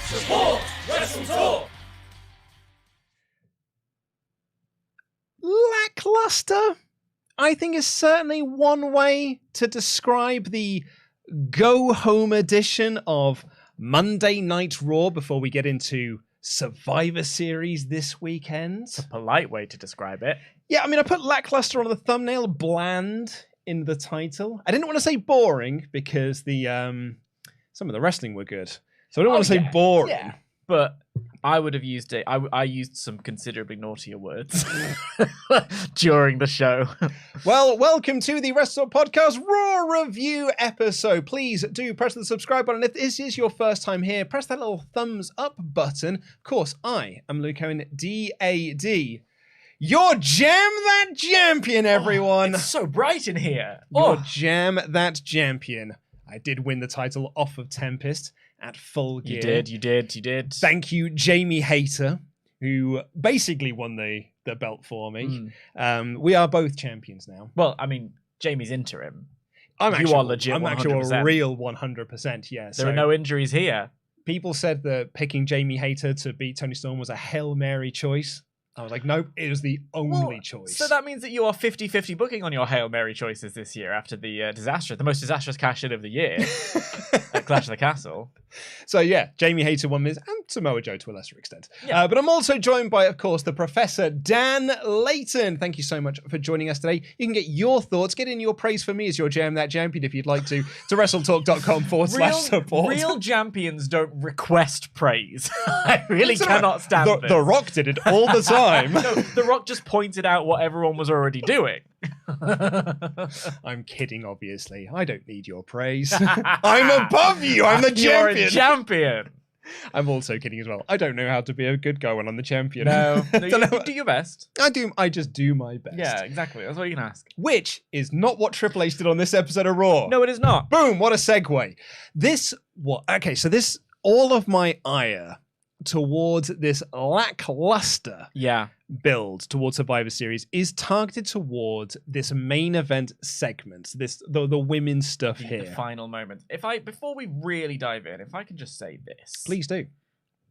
Support WrestleTalk! Lackluster, I think, is certainly one way to describe the go-home edition of Monday Night Raw before we get into Survivor Series this weekend. It's a polite way to describe it. Yeah, I mean, I put lackluster on the thumbnail, bland in the title. I didn't want to say boring because the some of the wrestling were good. So I don't want to say boring. Yeah. But I would have used it. I used some considerably naughtier words during the show. Well, welcome to the WrestleTalk Podcast Raw Review episode. Please do press the subscribe button. If this is your first time here, press that little thumbs up button. Of course, I am Luke Owen, DAD. Your Jam That Champion, everyone. It's so bright in here. Your Jam That Champion. I did win the title off of Tempest at Full Gear. You did. Thank you, Jamie Hayter, who basically won the belt for me. We are both champions now. Well, I mean, Jamie's interim. I'm you are legit. I'm 100%. actually a real 100%. Yeah. There are no injuries here. People said that picking Jamie Hayter to beat Tony Storm was a Hail Mary choice. I was like, nope, it was the only choice. So that means that you are 50-50 booking on your Hail Mary choices this year after the the most disastrous cash-in of the year at Clash of the Castle. So yeah, Jamie Hayter won Miz and Samoa Joe to a lesser extent. Yeah. But I'm also joined by, of course, the Professor Dan Layton. Thank you so much for joining us today. You can get your thoughts, get in your praise for me as your Jam That Champion if you'd like to WrestleTalk.com/support. Real champions don't request praise. I really cannot stand this. The Rock did it all the time. No, The Rock just pointed out what everyone was already doing. I'm kidding, obviously. I don't need your praise. I'm above you. I'm the champion. You're a champion. I'm also kidding as well. I don't know how to be a good guy when I'm the champion. No, you do your best. I just do my best. Yeah, exactly. That's all you can ask. Which is not what Triple H did on this episode of Raw. No, it is not. Boom, what a segue. All of my ire towards this lackluster build towards Survivor Series is targeted towards this main event segment, the women's stuff here. The final moment. Before we really dive in, if I can just say this. Please do.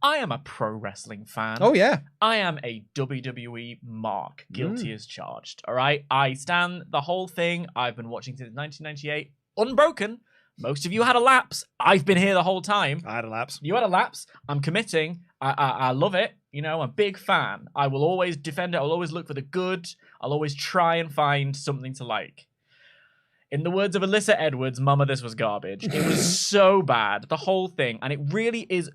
I am a pro wrestling fan. Oh, yeah. I am a WWE mark, guilty as charged. All right? I stand the whole thing. I've been watching since 1998, unbroken. Most of you had a lapse. I've been here the whole time. I had a lapse. You had a lapse. I'm committing. I love it. You know, I'm a big fan. I will always defend it. I'll always look for the good. I'll always try and find something to like. In the words of Alyssa Edwards, Mama, this was garbage. It was so bad, the whole thing. And it really is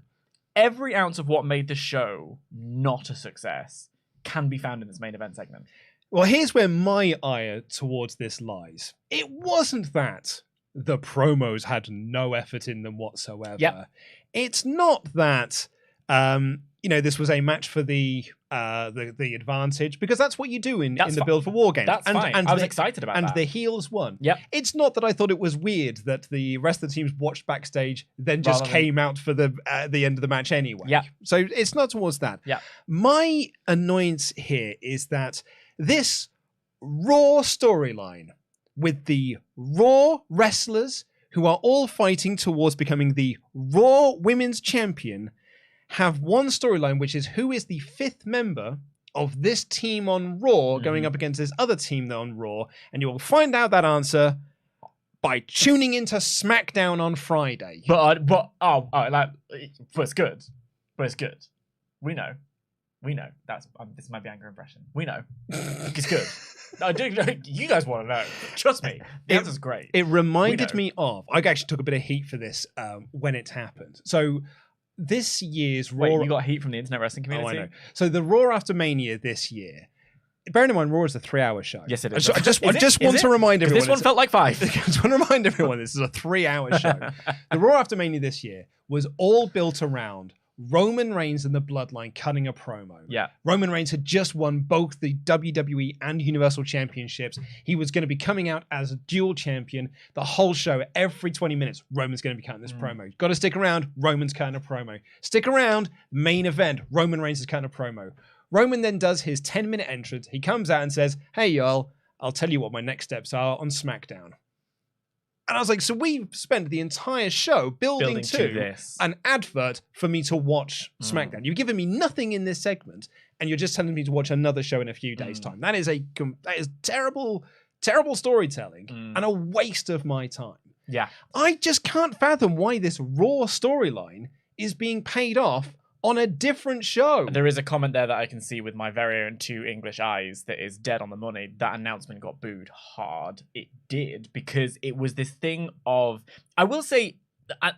every ounce of what made the show not a success can be found in this main event segment. Well, here's where my ire towards this lies. It wasn't that the promos had no effort in them whatsoever. Yep. It's not that this was a match for the advantage, because that's what you do in the build for War Games. That's fine. I was excited about that. And the heels won. Yep. It's not that I thought it was weird that the rest of the teams watched backstage, then just came out for the end of the match anyway. Yeah. So it's not towards that. Yeah. My annoyance here is that this Raw storyline with the Raw wrestlers who are all fighting towards becoming the Raw Women's Champion have one storyline, which is who is the fifth member of this team on Raw going up against this other team on Raw, and you will find out that answer by tuning into SmackDown on Friday. But it's good. But it's good. We know. That's this is my Bianca impression. We know. It's good. You guys want to know. Trust me. The answer's great. It reminded me of... I actually took a bit of heat for this when it happened. So this year's Raw... Wait, you got heat from the internet wrestling community? Oh, I know. So the Raw After Mania this year... Bearing in mind, Raw is a 3-hour show. Yes, it is. I just want to remind everyone... This one felt like 5. I just want to remind everyone this is a 3-hour show. The Raw After Mania this year was all built around Roman Reigns and the Bloodline cutting a promo. Yeah. Roman Reigns had just won both the WWE and Universal Championships. He was going to be coming out as a dual champion. The whole show, every 20 minutes, Roman's going to be cutting this promo. Got to stick around, Roman's cutting a promo. Stick around, main event, Roman Reigns is cutting a promo. Roman then does his 10-minute entrance. He comes out and says, hey, y'all, I'll tell you what my next steps are on SmackDown. And I was like, so we've spent the entire show building to this. an advert for me to watch SmackDown. You've given me nothing in this segment, and you're just telling me to watch another show in a few days' time. That is terrible, terrible storytelling and a waste of my time. Yeah. I just can't fathom why this Raw storyline is being paid off on a different show. There is a comment there that I can see with my very own 2 English eyes that is dead on the money. That announcement got booed hard. It did, because it was this thing of, I will say,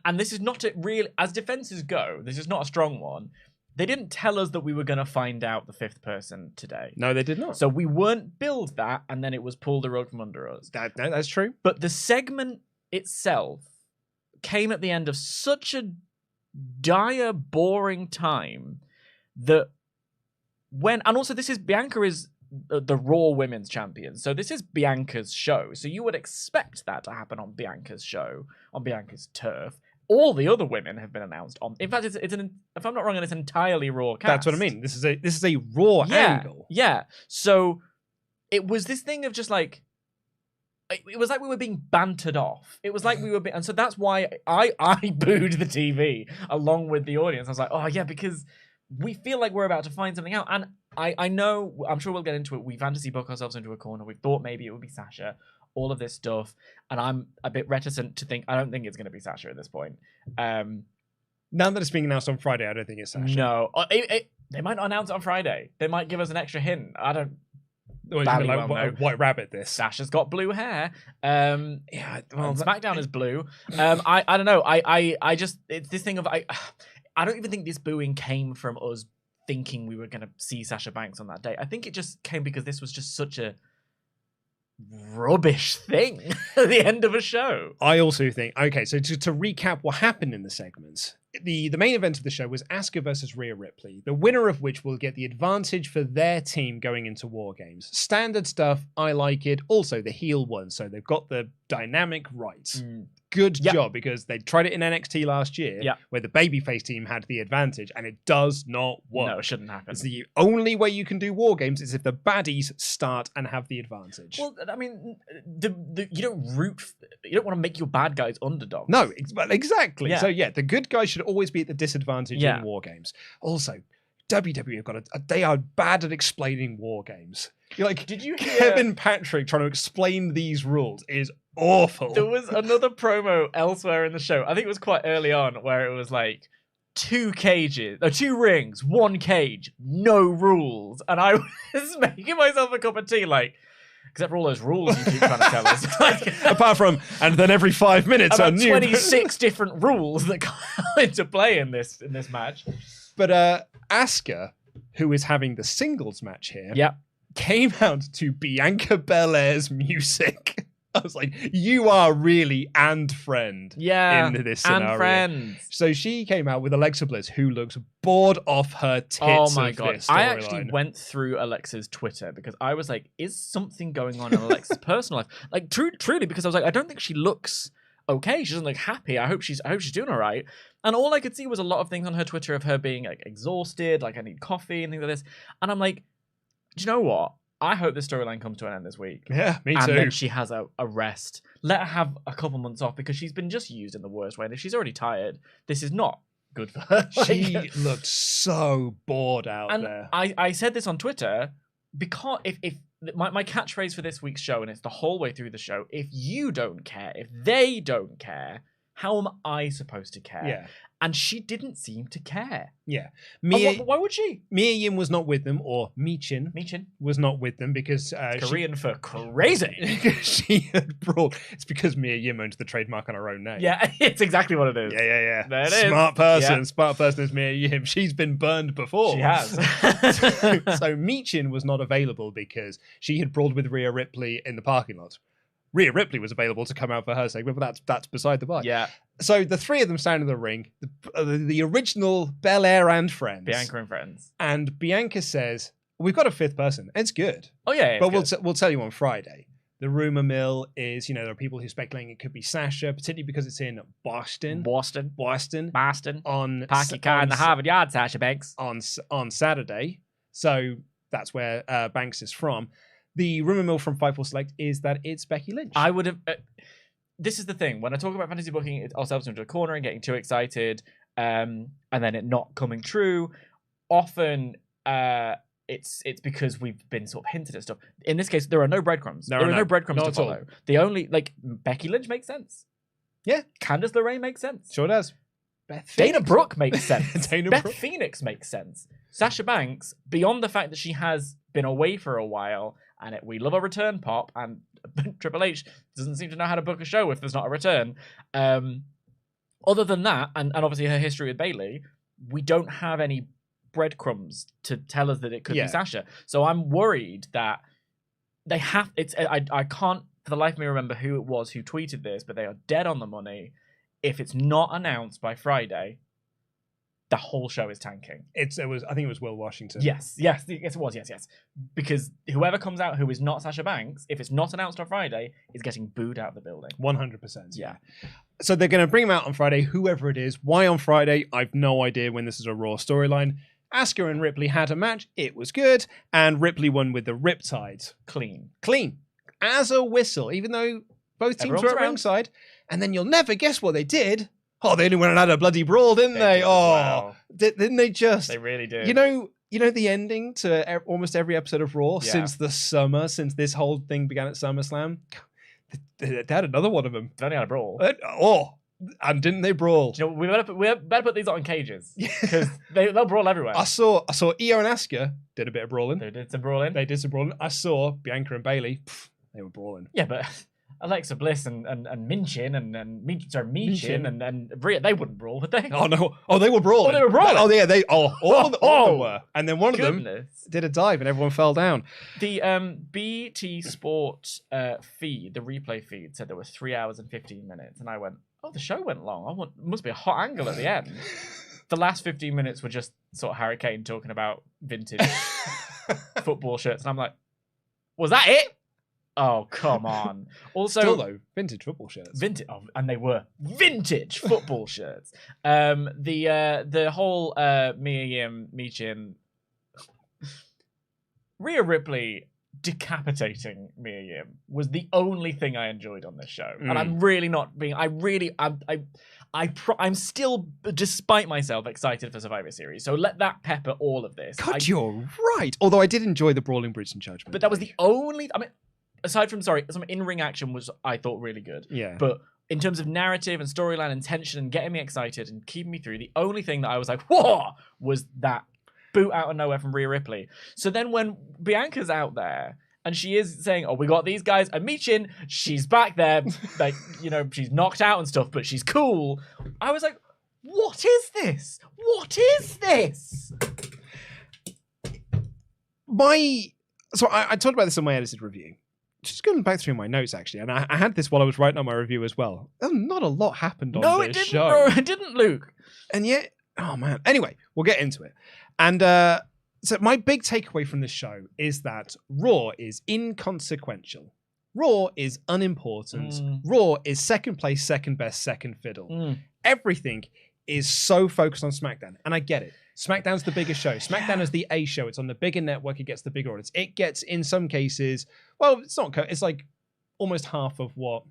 and this is not a real, as defenses go, this is not a strong one. They didn't tell us that we were going to find out the 5th person today. No, they did not. So we weren't billed that, and then it was pulled the rug from under us. That's true. But the segment itself came at the end of such a dire, boring time that and also this is, Bianca is the Raw Women's Champion, so this is Bianca's show, so you would expect that to happen on Bianca's show, on Bianca's turf. All the other women have been announced on. In fact, it's if I'm not wrong, it's entirely Raw cast. That's what I mean. This is a Raw angle. Yeah. So it was this thing of just like, it was like we were being bantered off. It was like we were and so that's why I booed the TV along with the audience. I was like, oh yeah, because we feel like we're about to find something out. And I know, I'm sure we'll get into it. We fantasy book ourselves into a corner. We thought maybe it would be Sasha, all of this stuff. And I'm a bit reticent to think, I don't think it's going to be Sasha at this point. Now that it's being announced on Friday, I don't think it's Sasha. No. They might not announce it on Friday. They might give us an extra hint. I don't. White Rabbit this. Sasha's got blue hair. Yeah, well, SmackDown is blue. I don't know. I just, it's this thing of, I don't even think this booing came from us thinking we were going to see Sasha Banks on that day. I think it just came because this was just such a rubbish thing at the end of a show. I also think, okay, so to recap what happened in the segments, the main event of the show was Asuka versus Rhea Ripley, the winner of which will get the advantage for their team going into War Games. Standard stuff, I like it. Also, the heel one, so they've got the dynamic right. Good job, because they tried it in NXT last year, where the babyface team had the advantage, and it does not work. No, it shouldn't happen. It's the only way you can do War Games is if the baddies start and have the advantage. Well, I mean, you don't you don't want to make your bad guys underdogs. No, exactly. Yeah. So yeah, the good guys should always be at the disadvantage in War Games. Also, WWE have got they are bad at explaining War Games. You're like, did you hear Kevin Patrick trying to explain these rules is awful. There was another promo elsewhere in the show. I think it was quite early on, where it was like 2 rings, 1 cage, no rules. And I was making myself a cup of tea, like, except for all those rules you keep trying to tell us. Like, apart from, and then every 5 minutes about are new. 26 different rules that come into play in this match. But Asuka, who is having the singles match here, came out to Bianca Belair's music. I was like, you are really and friend in this scenario. And friend. So she came out with Alexa Bliss, who looks bored off her tits. Oh my God. This I actually went through Alexa's Twitter because I was like, is something going on in Alexa's personal life? Like, truly, because I was like, I don't think she looks okay. She doesn't look happy. I hope she's doing all right. And all I could see was a lot of things on her Twitter of her being like exhausted, like I need coffee and things like this. And I'm like, do you know what? I hope this storyline comes to an end this week. Yeah, me too. And then she has a rest. Let her have a couple months off, because she's been just used in the worst way. And if she's already tired, this is not good for her. She looked so bored out there. I said this on Twitter, because if my catchphrase for this week's show, and it's the whole way through the show, if you don't care, if they don't care, how am I supposed to care? Yeah. And she didn't seem to care. Yeah. Why would she? Mia Yim was not with them, or Michin was not with them, because Korean for crazy. She had brought. It's because Mia Yim owns the trademark on her own name. Yeah, it's exactly what it is. Yeah. There it Smart is. person. Yeah. Smart person is Mia Yim. She's been burned before. She has. So Michin was not available because she had brawled with Rhea Ripley in the parking lot. Rhea Ripley was available to come out for her segment, but that's beside the by. Yeah. So the 3 of them stand in the ring, the original Belair and friends. Bianca and friends. And Bianca says, we've got a 5th person. It's good. Oh, yeah. But we'll tell you on Friday. The rumor mill is, there are people who are speculating it could be Sasha, particularly because it's in Boston. On Park your car in the Harvard Yard, Sasha Banks. On Saturday. So that's where Banks is from. The rumor mill from Fightful Select is that it's Becky Lynch. I would have... this is the thing. When I talk about fantasy booking, it's ourselves into a corner and getting too excited, and then it not coming true. Often, it's because we've been sort of hinted at stuff. In this case, there are no breadcrumbs. There are no breadcrumbs to follow. The only Becky Lynch makes sense. Yeah. Candice LeRae makes sense. Sure does. Dana Brooke makes sense. Beth Brooke. Phoenix makes sense. Sasha Banks, beyond the fact that she has been away for a while, and we love a return pop, and Triple H doesn't seem to know how to book a show if there's not a return. Other than that, and obviously her history with Bayley, we don't have any breadcrumbs to tell us that it could be Sasha. So I'm worried that they have. I can't for the life of me remember who it was who tweeted this, but they are dead on the money. If it's not announced by Friday, the whole show is tanking. I think it was Will Washington. Yes, it was. Yes. Because whoever comes out who is not Sasha Banks, if it's not announced on Friday, is getting booed out of the building. 100%. Yeah. So they're going to bring him out on Friday, whoever it is. Why on Friday? I've no idea when this is a Raw storyline. Asuka and Ripley had a match. It was good. And Ripley won with the Riptide. Clean. As a whistle, even though both teams were at ringside. And then you'll never guess what they did. Oh, they only went and had a bloody brawl, didn't they? Didn't they just? They really did. You know the ending to almost every episode of Raw since the summer, since this whole thing began at SummerSlam. They had another one of them. They only had a brawl. And didn't they brawl? You know, we better put these on cages because they'll brawl everywhere. I saw Io and Asuka did a bit of brawling. They did some brawling. I saw Bianca and Bayley. They were brawling. Yeah, but Alexa Bliss and Minchin Michin and Rhea, they wouldn't brawl, would they? Oh no! Oh, they were brawling. Oh, they were brawling. Oh yeah, all of them were. And then one of them Goodness. did a dive, and everyone fell down. The BT Sport feed, the replay feed, said there was 3 hours and 15 minutes, and I went, "Oh, the show went long. Must be a hot angle at the end." The last 15 minutes were just sort of Harry Kane talking about vintage football shirts, and I'm like, "Was that it?" Oh, come on. Also, still though, vintage football shirts. And they were vintage football shirts. The whole Mia Yim, Michin, Rhea Ripley decapitating Mia Yim was the only thing I enjoyed on this show. And I'm really not being. I'm still, despite myself, excited for Survivor Series. So let that pepper all of this. God, you're right. Although I did enjoy the Brawling Brutes and Judgment. But that was the only. I mean. Aside from, some in-ring action was, I thought, really good. Yeah. But in terms of narrative and storyline and tension and getting me excited and keeping me through, the only thing that I was like, whoa, was that boot out of nowhere from Rhea Ripley. So then when Bianca's out there and she is saying, oh, we got these guys, and Michin, she's back there, like, she's knocked out and stuff, but she's cool. I was like, what is this? What is this? So I talked about this in my edited review. Just going back through my notes, actually, and I had this while I was writing on my review as well. Not a lot happened on this show. No, it didn't, Luke. And yet, oh man. Anyway, we'll get into it. And so my big takeaway from this show is that Raw is inconsequential. Raw is unimportant. Raw is second place, second best, second fiddle. Everything is so focused on SmackDown, and I get it. SmackDown's the biggest show. SmackDown is the A show. It's on the bigger network. It gets the bigger audience. It gets, in some cases, well, it's like almost half of what,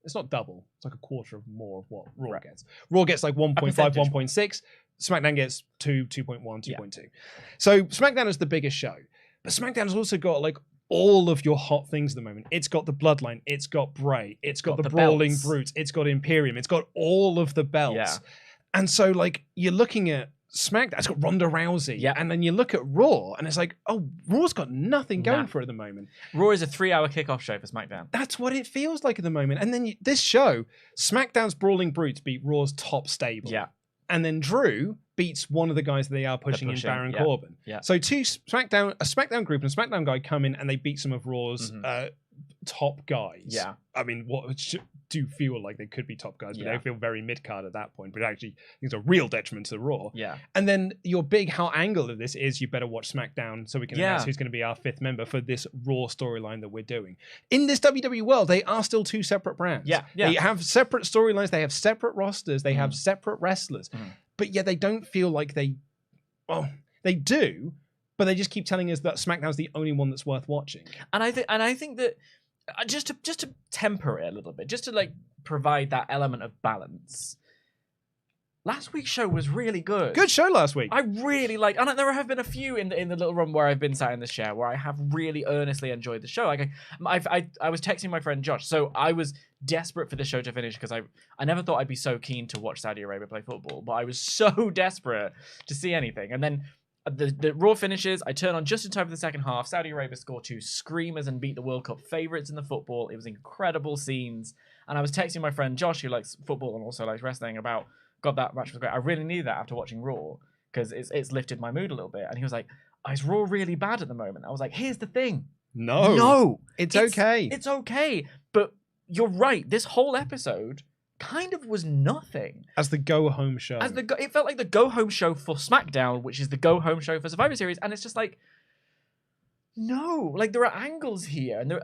it's not double. It's like a quarter of more of what Raw gets. Raw gets like 1.5, 1.6. SmackDown gets 2, 2.1, 2.2. So SmackDown is the biggest show. But SmackDown has also got like all of your hot things at the moment. It's got the Bloodline. It's got Bray. It's got the Brawling Brutes. It's got Imperium. It's got all of the belts. Yeah. And so like you're looking at SmackDown, it's got Ronda Rousey. Yeah. And then you look at Raw and it's like, oh, Raw's got nothing going for it at the moment. Raw is a 3-hour kickoff show for SmackDown. That's what it feels like at the moment. And then this show, SmackDown's Brawling Brutes beat Raw's top stable. Yeah. And then Drew beats one of the guys that they are pushing in Baron Corbin. Yeah. So a SmackDown group and a SmackDown guy come in and they beat some of Raw's top guys. Yeah. I mean, what do feel like they could be top guys, but they feel very mid-card at that point. But actually, it's a real detriment to Raw. Yeah. And then your big angle of this is you better watch SmackDown so we can announce who's going to be our 5th member for this Raw storyline that we're doing. In this WWE world, they are still 2 separate brands. Yeah. They have separate storylines. They have separate rosters. They have separate wrestlers. But yet they don't feel like they do, but they just keep telling us that SmackDown's the only one that's worth watching. And I think that just to temper it a little bit, just to like provide that element of balance. Last week's show was really good. Good show last week. I really like, and there have been a few in the little run where I've been sat in this chair where I have really earnestly enjoyed the show. Like I was texting my friend Josh, so I was desperate for the show to finish because I never thought I'd be so keen to watch Saudi Arabia play football, but I was so desperate to see anything. And then the Raw finishes. I turn on just in time for the second half. Saudi Arabia score 2 screamers and beat the World Cup favourites in the football. It was incredible scenes, and I was texting my friend Josh, who likes football and also likes wrestling, about. God, that match was great. I really needed that after watching Raw because it's lifted my mood a little bit. And he was like, oh, is Raw really bad at the moment? I was like, here's the thing. No. It's okay. It's okay. But you're right. This whole episode kind of was nothing. As the go-home show. It felt like the go-home show for SmackDown, which is the go-home show for Survivor Series. And it's just like, no. Like, there are angles here. And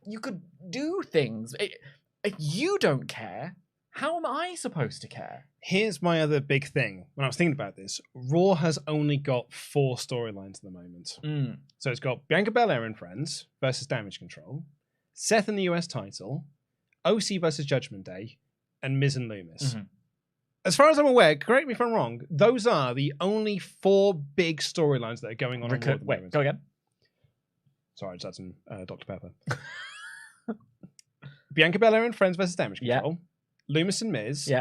you could do things. You don't care. How am I supposed to care? Here's my other big thing. When I was thinking about this, Raw has only got 4 storylines at the moment. So it's got Bianca Belair and Friends versus Damage Control, Seth and the US title, OC versus Judgment Day, and Miz and Loomis. As far as I'm aware, correct me if I'm wrong, those are the only 4 big storylines that are going on. Wait, go again. Sorry, I just had some Dr. Pepper. Bianca Belair and Friends versus Damage Control. Yeah. Loomis and Miz,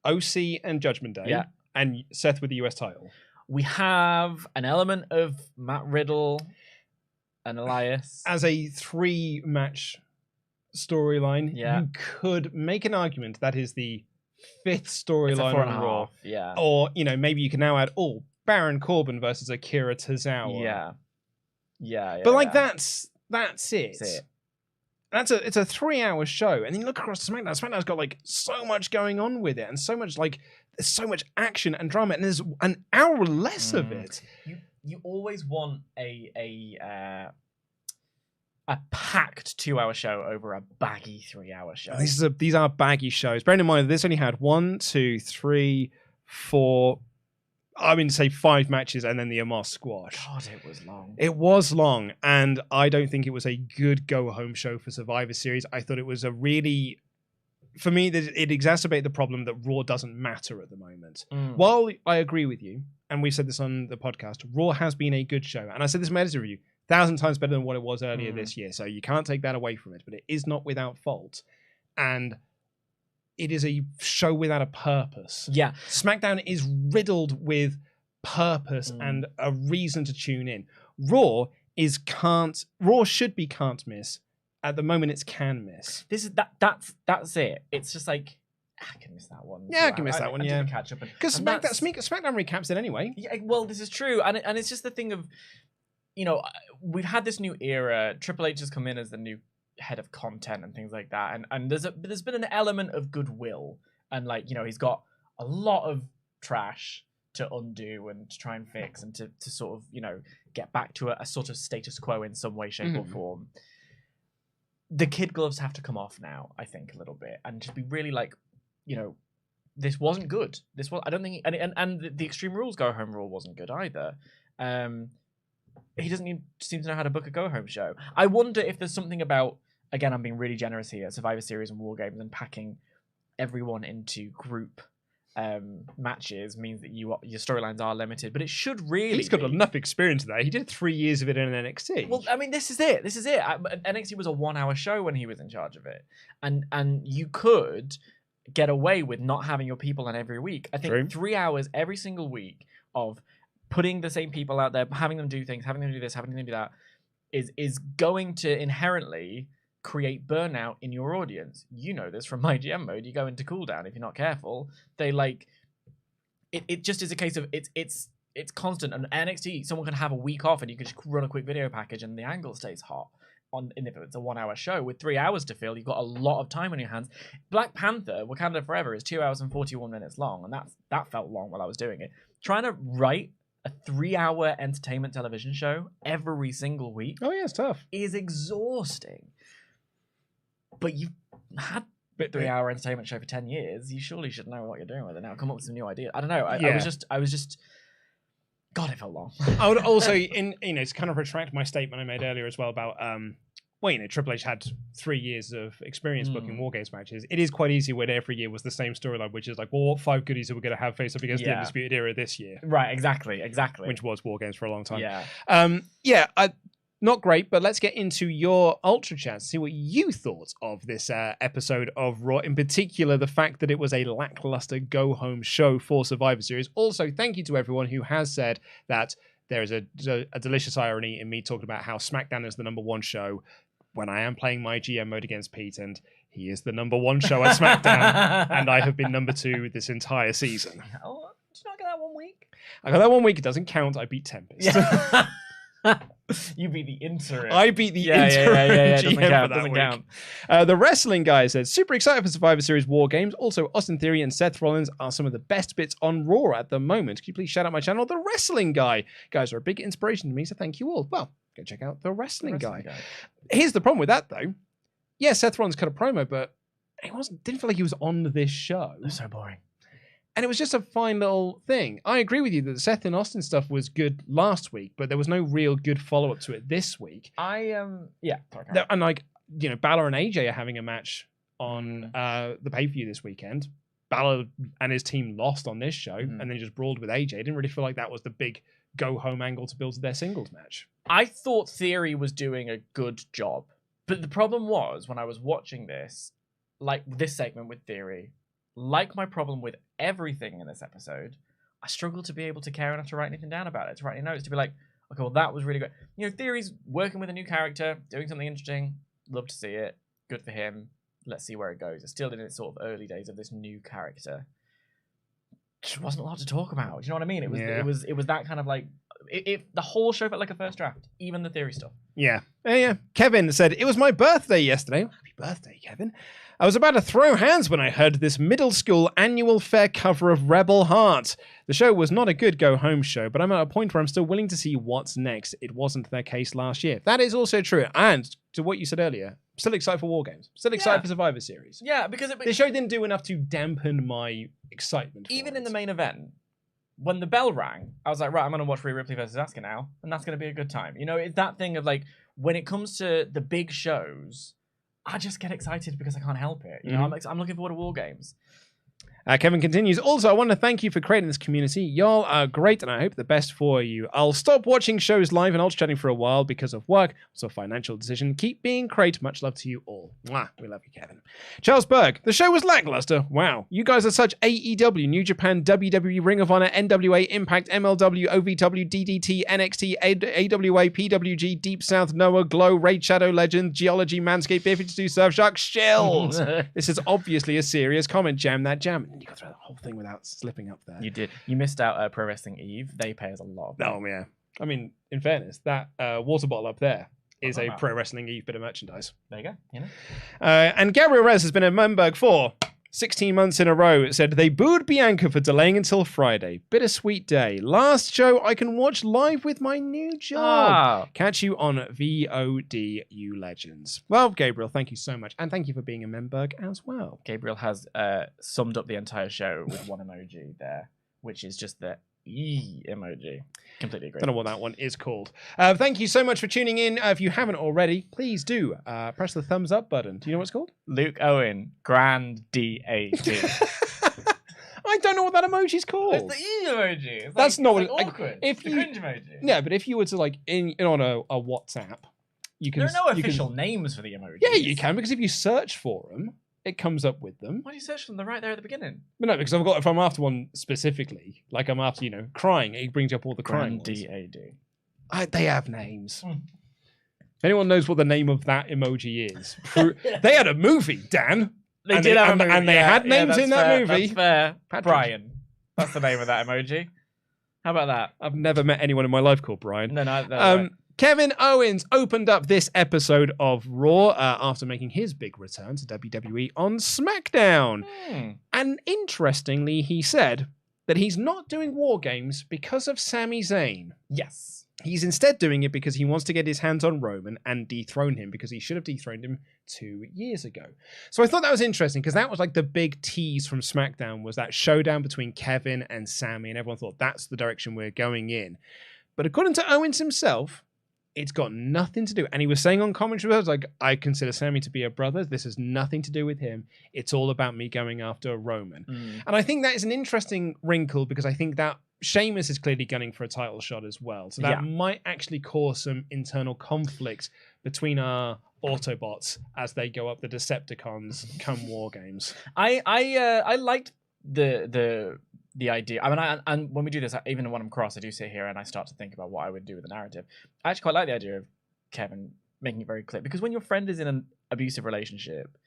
OC and Judgment Day, and Seth with the US title. We have an element of Matt Riddle and Elias. As a 3-match storyline, you could make an argument that is the 5th storyline on Raw. Yeah. Or, maybe you can now add, Baron Corbin versus Akira Tozawa. Yeah. But, that's it. That's it. It's a 3-hour show, and then you look across SmackDown. SmackDown's got so much going on with it, and so much there's so much action and drama, and there's an hour less of it. You always want a packed 2-hour show over a baggy 3-hour show. These are baggy shows. Bearing in mind, this only had 1, 2, 3, 4. Say 5 matches and then the Omos squash. God, it was long. It was long, and I don't think it was a good go-home show for Survivor Series. I thought it was for me, it exacerbated the problem that Raw doesn't matter at the moment. While I agree with you, and we said this on the podcast, Raw has been a good show, and I said this in my editor review, 1,000 times better than what it was earlier this year, so you can't take that away from it, but it is not without fault. And it is a show without a purpose. Yeah. SmackDown is riddled with purpose and a reason to tune in. Raw should be can't miss. At the moment, it's can miss. That's it. It's just like, I can miss that one. Yeah, I can miss that one. Yeah, catch up because SmackDown recaps it anyway. Yeah, well, this is true, and it's just the thing of, we've had this new era. Triple H has come in as the new head of content and things like that, and there's been an element of goodwill, and he's got a lot of trash to undo and to try and fix and to sort of get back to a sort of status quo in some way, shape or form. The kid gloves have to come off now, I think, a little bit, and just be really this wasn't good. I don't think, and the Extreme Rules go home rule wasn't good either. He doesn't seem to know how to book a go home show. I wonder if there's something about, again, I'm being really generous here, Survivor Series and War Games, and packing everyone into group matches means that your storylines are limited, but it should really. He's got enough experience there. He did 3 years of it in NXT. Well, this is it. NXT was a 1-hour show when he was in charge of it, and you could get away with not having your people on every week. I think 3 hours every single week of putting the same people out there, having them do things, having them do this, having them do that, is going to inherently create burnout in your audience. You know this from my GM mode. You go into cooldown if you're not careful. They it just is a case of it's constant. And NXT, someone can have a week off and you can just run a quick video package and the angle stays hot. And if it's a 1-hour show with 3 hours to fill, you've got a lot of time on your hands. Black Panther, Wakanda Forever, is 2 hours and 41 minutes long, and that felt long while I was doing it. Trying to write a 3-hour entertainment television show every single week. Oh yeah, it's tough. Is exhausting. But you've had a 3-hour entertainment show for 10 years. You surely should know what you're doing with it now. Come up with some new ideas. I don't know. I was just. God, it felt long. I would also, to kind of retract my statement I made earlier as well about, well, Triple H had 3 years of experience booking War Games matches. It is quite easy when every year was the same storyline, which is like, well, what 5 goodies are we going to have face up against the Undisputed Era this year? Right, exactly. Which was War Games for a long time. Yeah. Not great, but let's get into your Ultra Chats, see what you thought of this episode of Raw. In particular, the fact that it was a lackluster go-home show for Survivor Series. Also, thank you to everyone who has said that there is a delicious irony in me talking about how SmackDown is the #1 show when I am playing my GM mode against Pete, and he is the #1 show at SmackDown, and I have been #2 this entire season. Oh, did you not get that 1 week? I got that 1 week. It doesn't count. I beat Tempest. Yeah. You beat the interim. I beat the interim. Yeah. GM Doesn't count. The wrestling guy said, super excited for Survivor Series War Games. Also, Austin Theory and Seth Rollins are some of the best bits on Raw at the moment. Can you please shout out my channel, The Wrestling Guy? Guys are a big inspiration to me, so thank you all. Well, go check out The Wrestling Guy. Here's the problem with that, though. Yeah, Seth Rollins cut a promo, but it didn't feel like he was on this show. It was so boring. And it was just a fine little thing. I agree with you that the Seth and Austin stuff was good last week, but there was no real good follow-up to it this week. And like, Balor and AJ are having a match on the pay-per-view this weekend. Balor and his team lost on this show and then just brawled with AJ. I didn't really feel like that was the big go-home angle to build to their singles match. I thought Theory was doing a good job. But the problem was, when I was watching this, like this segment with Theory, like my problem with everything in this episode, I struggled to be able to care enough to write anything down about it, to write any notes, to be like, okay, well, that was really good. Theory's working with a new character, doing something interesting. Love to see it. Good for him. Let's see where it goes. It's still in its sort of early days of this new character. Just wasn't a lot to talk about. Do you know what I mean? It was that kind of like, the whole show felt like a first draft, even the Theory stuff. Yeah. Kevin said, it was my birthday yesterday. Happy birthday, Kevin. I was about to throw hands when I heard this middle school annual fair cover of Rebel Heart. The show was not a good go-home show, but I'm at a point where I'm still willing to see what's next. It wasn't their case last year. That is also true. And to what you said earlier, still excited for War Games. Still excited for Survivor Series. Yeah, because the show didn't do enough to dampen my excitement. Even in the main event, when the bell rang, I was like, right, I'm going to watch Rhea Ripley versus Asuka now, and that's going to be a good time. It's that thing of like, when it comes to the big shows, I just get excited because I can't help it. I'm looking forward to War Games. Kevin continues, also, I want to thank you for creating this community. Y'all are great, and I hope the best for you. I'll stop watching shows live and ultra chatting for a while because of work, also financial decision. Keep being great. Much love to you all. Mwah. We love you, Kevin. Charles Berg, the show was lackluster. Wow. You guys are such AEW, New Japan, WWE, Ring of Honor, NWA, Impact, MLW, OVW, DDT, NXT, AWA, PWG, Deep South, Noah, Glow, Raid Shadow Legend, Geology, Manscaped, B52, Surfshark, Shills. This is obviously a serious comment. Jam that jam. You got through the whole thing without slipping up there. You did. You missed out Pro Wrestling Eve. They pay us a lot. Oh, yeah. I mean, in fairness, that water bottle up there is a Pro Wrestling Eve bit of merchandise. There you go. And Gabriel Rez has been in Memberg for 16 months in a row. It said they booed Bianca for delaying until Friday. Bittersweet day. Last show I can watch live with my new job. Catch you on VOD, you legends. Well, Gabriel, thank you so much. And thank you for being a Memberg as well. Gabriel has summed up the entire show with one emoji there, which is just the emoji. Completely agree. Don't know what that one is called. Thank you so much for tuning in. If you haven't already, please do press the thumbs up button. Do you know what it's called? Luke Owen, Grand D-A-T. I don't know what that emoji's called. It's the E emoji. That's not it's awkward. If the you, cringe emoji. Yeah, but if you were to in on a WhatsApp, you can. There are no official names for the emojis. Yeah, you can, because if you search for them, it comes up with them. Why do you search for them? They're right there at the beginning. But no, because if I'm after one specifically, like I'm after, crying, it brings up all the crying ones. D-A-D. They have names. If anyone knows what the name of that emoji is, they had a movie, Dan. They did have a movie. And they had names in that movie. That's fair. Brian. That's the name of that emoji. How about that? I've never met anyone in my life called Brian. No, right. Kevin Owens opened up this episode of Raw after making his big return to WWE on SmackDown. And interestingly, he said that he's not doing War Games because of Sami Zayn. Yes. He's instead doing it because he wants to get his hands on Roman and dethrone him, because he should have dethroned him 2 years ago. So I thought that was interesting, because that was like the big tease from SmackDown, was that showdown between Kevin and Sami, and everyone thought that's the direction we're going in. But according to Owens himself, It's got nothing to do. And he was saying on commentary, I was like, I consider Sammy to be a brother. This has nothing to do with him. It's all about me going after Roman. And I think that is an interesting wrinkle because I think that Sheamus is clearly gunning for a title shot as well. So that might actually cause some internal conflict between our Autobots as they go up the Decepticons come War Games. I liked the idea. I mean, and when we do this, even when I'm cross, I do sit here and I start to think about what I would do with the narrative. I actually quite like the idea of Kevin making it very clear, because when your friend is in an abusive relationship,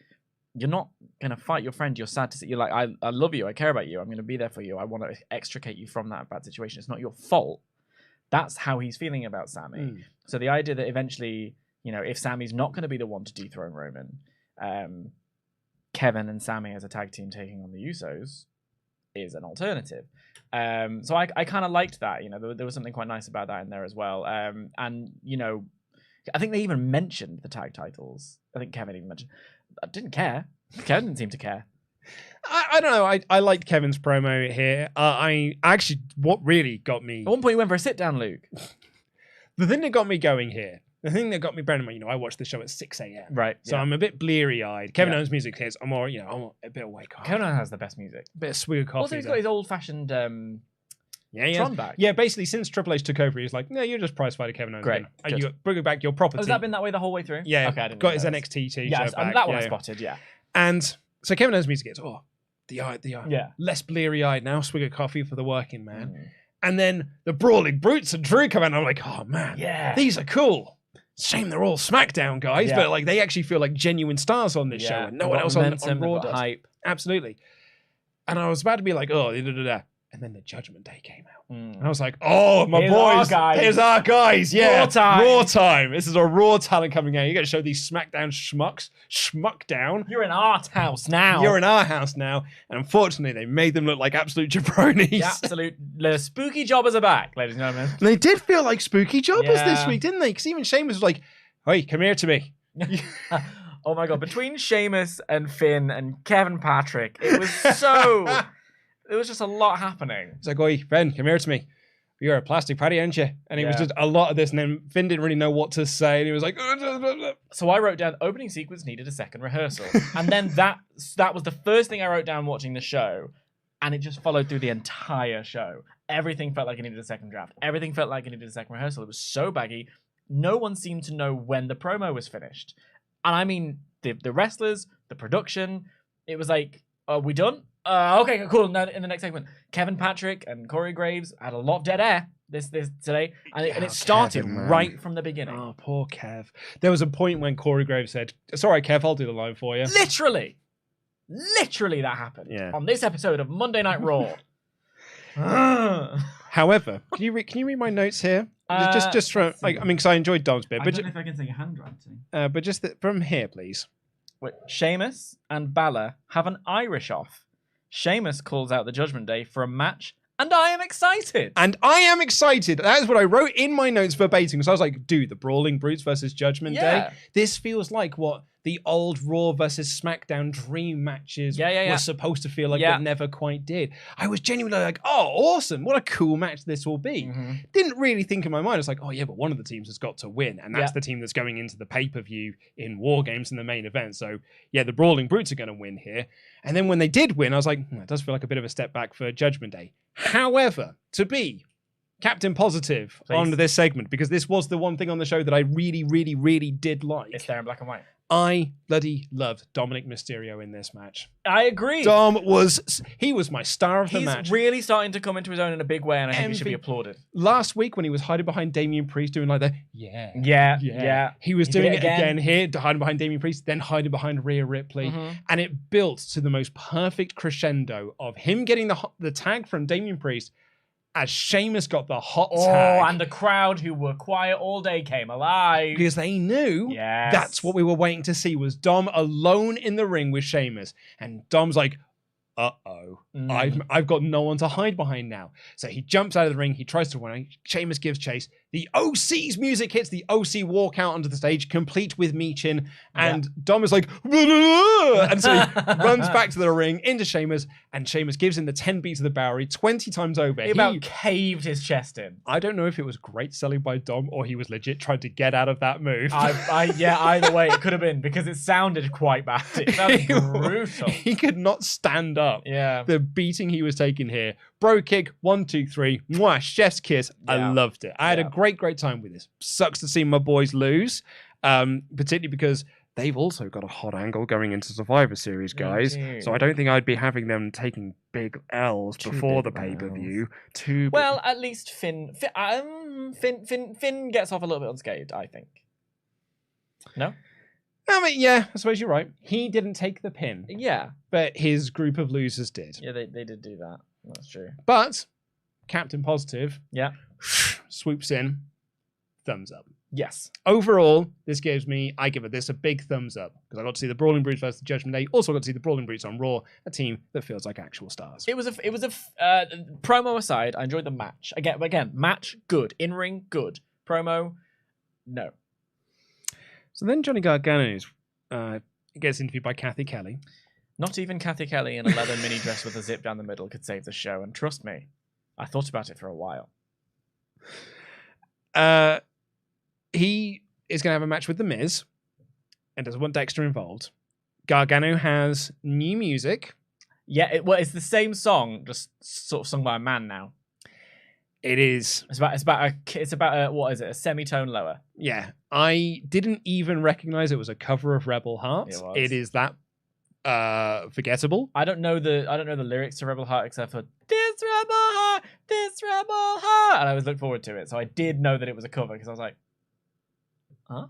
you're not going to fight your friend. You're sad to see. You're like, I love you. I care about you. I'm going to be there for you. I want to extricate you from that bad situation. It's not your fault. That's how he's feeling about Sammy. So the idea that eventually, you know, if Sammy's not going to be the one to dethrone Roman, Kevin and Sammy as a tag team taking on the Usos is an alternative. So I kind of liked that. You know, there was something quite nice about that in there as well. And, you know, I think they even mentioned the tag titles. I think Kevin even mentioned. I didn't care. Kevin didn't seem to care. I don't know. I liked Kevin's promo here. I actually, what really got me... At one point, you went for a sit-down, Luke. The thing that got me going here, the thing that got me, bearing in mind, you know, I watched the show at 6 a.m. Right. So I'm a bit bleary-eyed. Kevin Owens' music hits. I'm more, you know, I'm a bit awake. Kevin Owens has the best music. A bit of swig of coffee. Also, he's got his old-fashioned Tron back. Yeah, basically, since Triple H took over, he was like, no, you're just prize-fighter Kevin Owens. Great. You bring back your property. Has that been that way the whole way through? Yeah. Okay, I didn't got know his that. NXT t-shirt Yes, back. that one I spotted, yeah. And so Kevin Owens' music gets, the eye. Yeah. Less bleary-eyed now, swig of coffee for the working man. And then the Brawling Brutes and Drew come in, and I'm like, oh, man, these are cool. Shame they're all SmackDown guys, but like they actually feel like genuine stars on this show, and no one else on Raw does. Hype. Absolutely. And I was about to be like, oh, and then the Judgment Day came out. And I was like, oh, my boys. Here's our guys. Yeah. Raw time. This is a Raw talent coming out. You got to show these SmackDown schmucks. Schmuck down. You're in our house now. You're in our house now. And unfortunately, they made them look like absolute jabronis. The spooky jobbers are back, ladies and gentlemen. They did feel like spooky jobbers this week, didn't they? Because even Sheamus was like, hey, come here to me. Oh my God. Between Sheamus and Finn and Kevin Patrick, it was so... There was just a lot happening. It's like, oi, Finn, come here to me. You're a plastic patty, aren't you? And it was just a lot of this, and then Finn didn't really know what to say, and he was like... So I wrote down, opening sequence needed a second rehearsal. And then that was the first thing I wrote down watching the show, and it just followed through the entire show. Everything felt like it needed a second draft. Everything felt like it needed a second rehearsal. It was so baggy. No one seemed to know when the promo was finished. And I mean, the wrestlers, the production, it was like, are we done? Okay, cool. Now in the next segment, Kevin Patrick and Corey Graves had a lot of dead air this today, and it started right from the beginning. Oh, poor Kev. There was a point when Corey Graves said, "It's all right, Kev, I'll do the line for you." Literally that happened on this episode of Monday Night Raw. However, can you read my notes here? Just from because I enjoyed Dom's bit, but I don't know if I can say your handwriting. But just from here, please. Wait, Sheamus and Balor have an Irish off. Sheamus calls out the Judgment Day for a match, and I am excited. That is what I wrote in my notes verbatim. So I was like, dude, the Brawling Brutes versus Judgment Day. This feels like what the old Raw versus SmackDown dream matches were supposed to feel like, but never quite did. I was genuinely like, oh, awesome. What a cool match this will be. Didn't really think in my mind. It's like, oh, yeah, but one of the teams has got to win. And that's the team that's going into the pay-per-view in War Games in the main event. So, yeah, the Brawling Brutes are going to win here. And then when they did win, I was like, it does feel like a bit of a step back for Judgment Day. However, to be Captain Positive on this segment, because this was the one thing on the show that I really, really, really did like. It's there in black and white. I bloody loved Dominic Mysterio in this match. I agree. He was my star of the match. He's really starting to come into his own in a big way, and I think he should be applauded. Last week when he was hiding behind Damian Priest doing like that, he was doing it again here, hiding behind Damian Priest, then hiding behind Rhea Ripley, and it built to the most perfect crescendo of him getting the tag from Damian Priest, as Sheamus got the hot tag. And the crowd who were quiet all day came alive. Because they knew that's what we were waiting to see, was Dom alone in the ring with Sheamus. And Dom's like, uh-oh, I've got no one to hide behind now. So he jumps out of the ring, he tries to run, Sheamus gives chase, the OC's music hits, the OC walk out onto the stage, complete with Michin, and Dom is like, and so he runs back to the ring, into Sheamus, and Sheamus gives him the 10 beats of the Bowery 20 times over. He about caved his chest in. I don't know if it was great selling by Dom, or he was legit trying to get out of that move. Either way, it could have been, because it sounded quite bad. It sounded brutal. He could not stand up. Yeah. The beating he was taking here. Bro kick, 1, 2, 3. Mwah, chef's kiss. Yeah. I loved it. I had a great time with this. Sucks to see my boys lose, particularly because they've also got a hot angle going into Survivor Series, guys. Indeed. So I don't think I'd be having them taking big L's before the pay-per-view. Well, at least Finn gets off a little bit unscathed, I think. No? I mean, yeah, I suppose you're right. He didn't take the pin. Yeah. But his group of losers did. Yeah, they did do that. That's true. But Captain Positive swoops in. Thumbs up. Yes. Overall, I give this a big thumbs up, because I got to see the Brawling Brutes versus the Judgment Day. Also got to see the Brawling Brutes on Raw, a team that feels like actual stars. It was a promo aside, I enjoyed the match. Again, match good, in ring good, promo no. So then Johnny Gargano gets interviewed by Kathy Kelly. Not even Kathy Kelly in a leather mini dress with a zip down the middle could save the show, and trust me, I thought about it for a while. He is going to have a match with The Miz and doesn't want Dexter involved. Gargano has new music. Yeah, it's the same song, just sort of sung by a man now. It is. It's about a what is it? A semitone lower. Yeah, I didn't even recognize it was a cover of Rebel Heart. It is that forgettable. I don't know the lyrics to Rebel Heart except for this Rebel Heart, and I was looking forward to it. So I did know that it was a cover, because I was like, huh?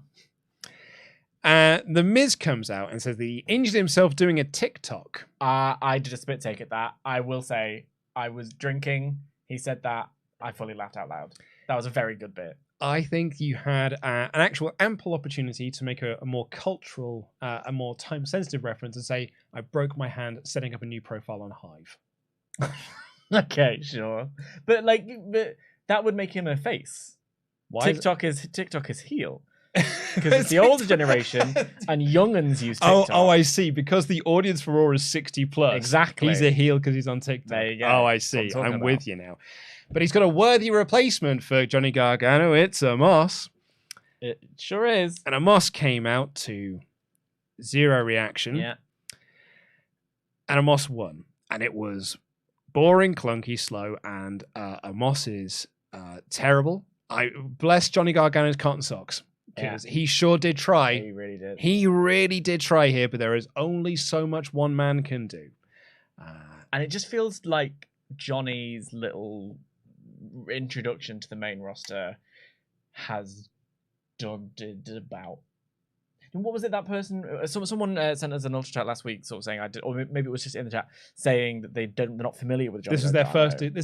The Miz comes out and says that he injured himself doing a TikTok. I did a spit take at that. I will say, I was drinking. He said that. I fully laughed out loud. That was a very good bit. I think you had an actual ample opportunity to make a more cultural, a more time-sensitive reference and say, I broke my hand setting up a new profile on Hive. Okay, sure. But that would make him a face. Why TikTok is heel. Because it's the older generation and young'uns use TikTok. Oh, I see. Because the audience for Raw is 60 plus. Exactly. He's a heel because he's on TikTok. There you go. Oh, I see. I'm with you now. But he's got a worthy replacement for Johnny Gargano. It's Omos. It sure is. And Omos came out to zero reaction. Yeah. And Omos won. And it was boring, clunky, slow, and Omos is terrible. I bless Johnny Gargano's cotton socks. Because he sure did try. He really did. He really did try here, but there is only so much one man can do. And it just feels like Johnny's little introduction to the main roster has done about. What was it that person? Someone sent us an ultra chat last week, sort of saying or maybe it was just in the chat saying that they're not familiar with Johnny. This is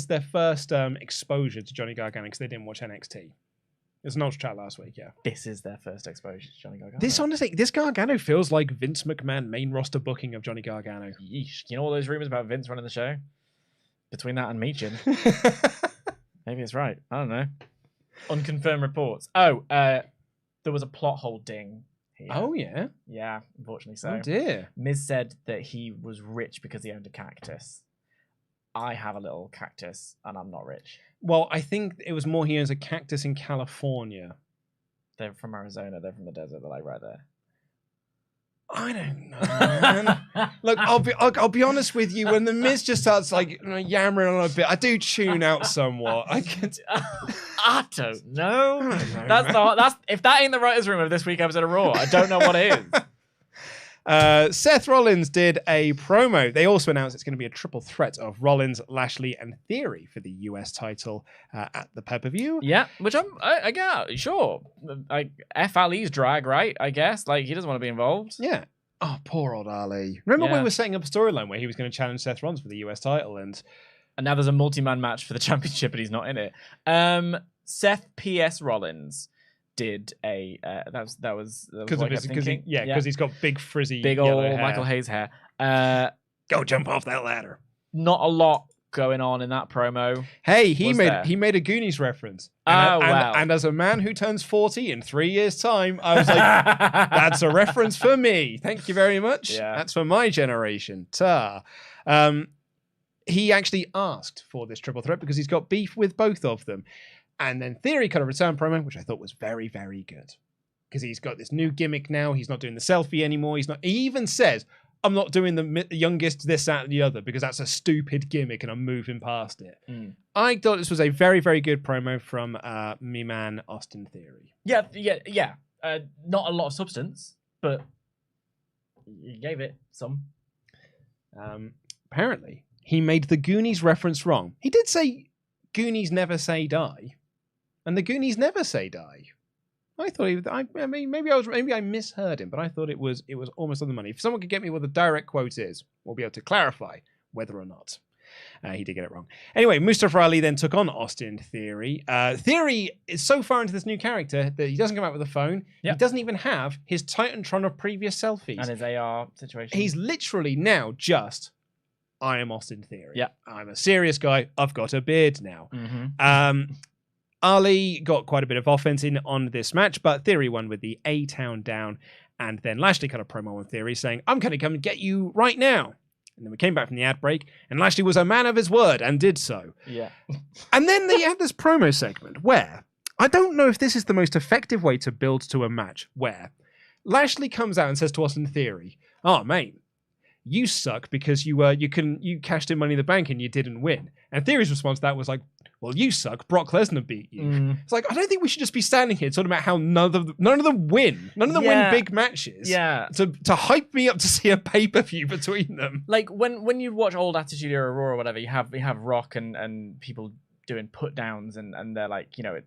their first exposure to Johnny Gargano because they didn't watch NXT. It was an ultra chat last week, yeah. This is their first exposure to Johnny Gargano. This Gargano feels like Vince McMahon main roster booking of Johnny Gargano. Yeesh. You know all those rumors about Vince running the show? Between that and Michin. Maybe it's right. I don't know. Unconfirmed reports. Oh, there was a plot hole ding here. Oh, yeah? Yeah, unfortunately so. Oh, dear. Miz said that he was rich because he owned a cactus. I have a little cactus, and I'm not rich. Well, I think it was more he owns a cactus in California. They're from Arizona. They're from the desert. They're like right there. I don't know, man. Look, I'll be honest with you. When the Miz just starts yammering on a bit, I do tune out somewhat. I don't know. That's if that ain't the writers' room of this week's episode of Raw, I don't know what it is. Seth Rollins did a promo. They also announced it's going to be a triple threat of Rollins, Lashley, and Theory for the US title at the pay-per-view. Yeah, which I get, sure. F. Ali's drag, right? I guess. He doesn't want to be involved. Yeah. Oh, poor old Ali. Remember we were setting up a storyline where he was going to challenge Seth Rollins for the US title, and now there's a multi-man match for the championship, and he's not in it. Seth P.S. Rollins did a that was because he's got big frizzy big old Michael Hayes hair. Go jump off that ladder. Not a lot going on in that promo. Hey, he made a Goonies reference. And as a man who turns 40 in 3 years' time, I was like, that's a reference for me. Thank you very much. Yeah. That's for my generation. Ta. He actually asked for this triple threat because he's got beef with both of them. And then Theory cut a return promo, which I thought was very, very good. Because he's got this new gimmick now. He's not doing the selfie anymore. He even says, I'm not doing the youngest, this, that, and the other, because that's a stupid gimmick and I'm moving past it. I thought this was a very, very good promo from me man, Austin Theory. Yeah. Not a lot of substance, but you gave it some. Apparently, he made the Goonies reference wrong. He did say Goonies never say die, and the Goonies never say die. I thought I mean, maybe I misheard him, but I thought it was almost on the money. If someone could get me what the direct quote is, we'll be able to clarify whether or not he did get it wrong. Anyway, Mustafa Ali then took on Austin Theory. Theory is so far into this new character that he doesn't come out with a phone. Yep. He doesn't even have his Titantron of previous selfies And his AR situation. He's literally now just, I am Austin Theory. Yeah. I'm a serious guy. I've got a beard now. Mm-hmm. Ali got quite a bit of offense in on this match, but Theory won with the A-Town down. And then Lashley cut a promo on Theory saying, I'm going to come and get you right now. And then we came back from the ad break, and Lashley was a man of his word and did so. Yeah. And then they had this promo segment where, I don't know if this is the most effective way to build to a match, where Lashley comes out and says to Austin Theory, oh, mate, you suck because you cashed in Money in the Bank and you didn't win. And Theory's response to that was like, well, you suck. Brock Lesnar beat you. It's like, I don't think we should just be standing here talking about how none of them win. None of them win big matches. Yeah. To hype me up to see a pay-per-view between them. Like when you watch old Attitude Era Raw or whatever, you have Rock and people doing put downs and they're like, you know,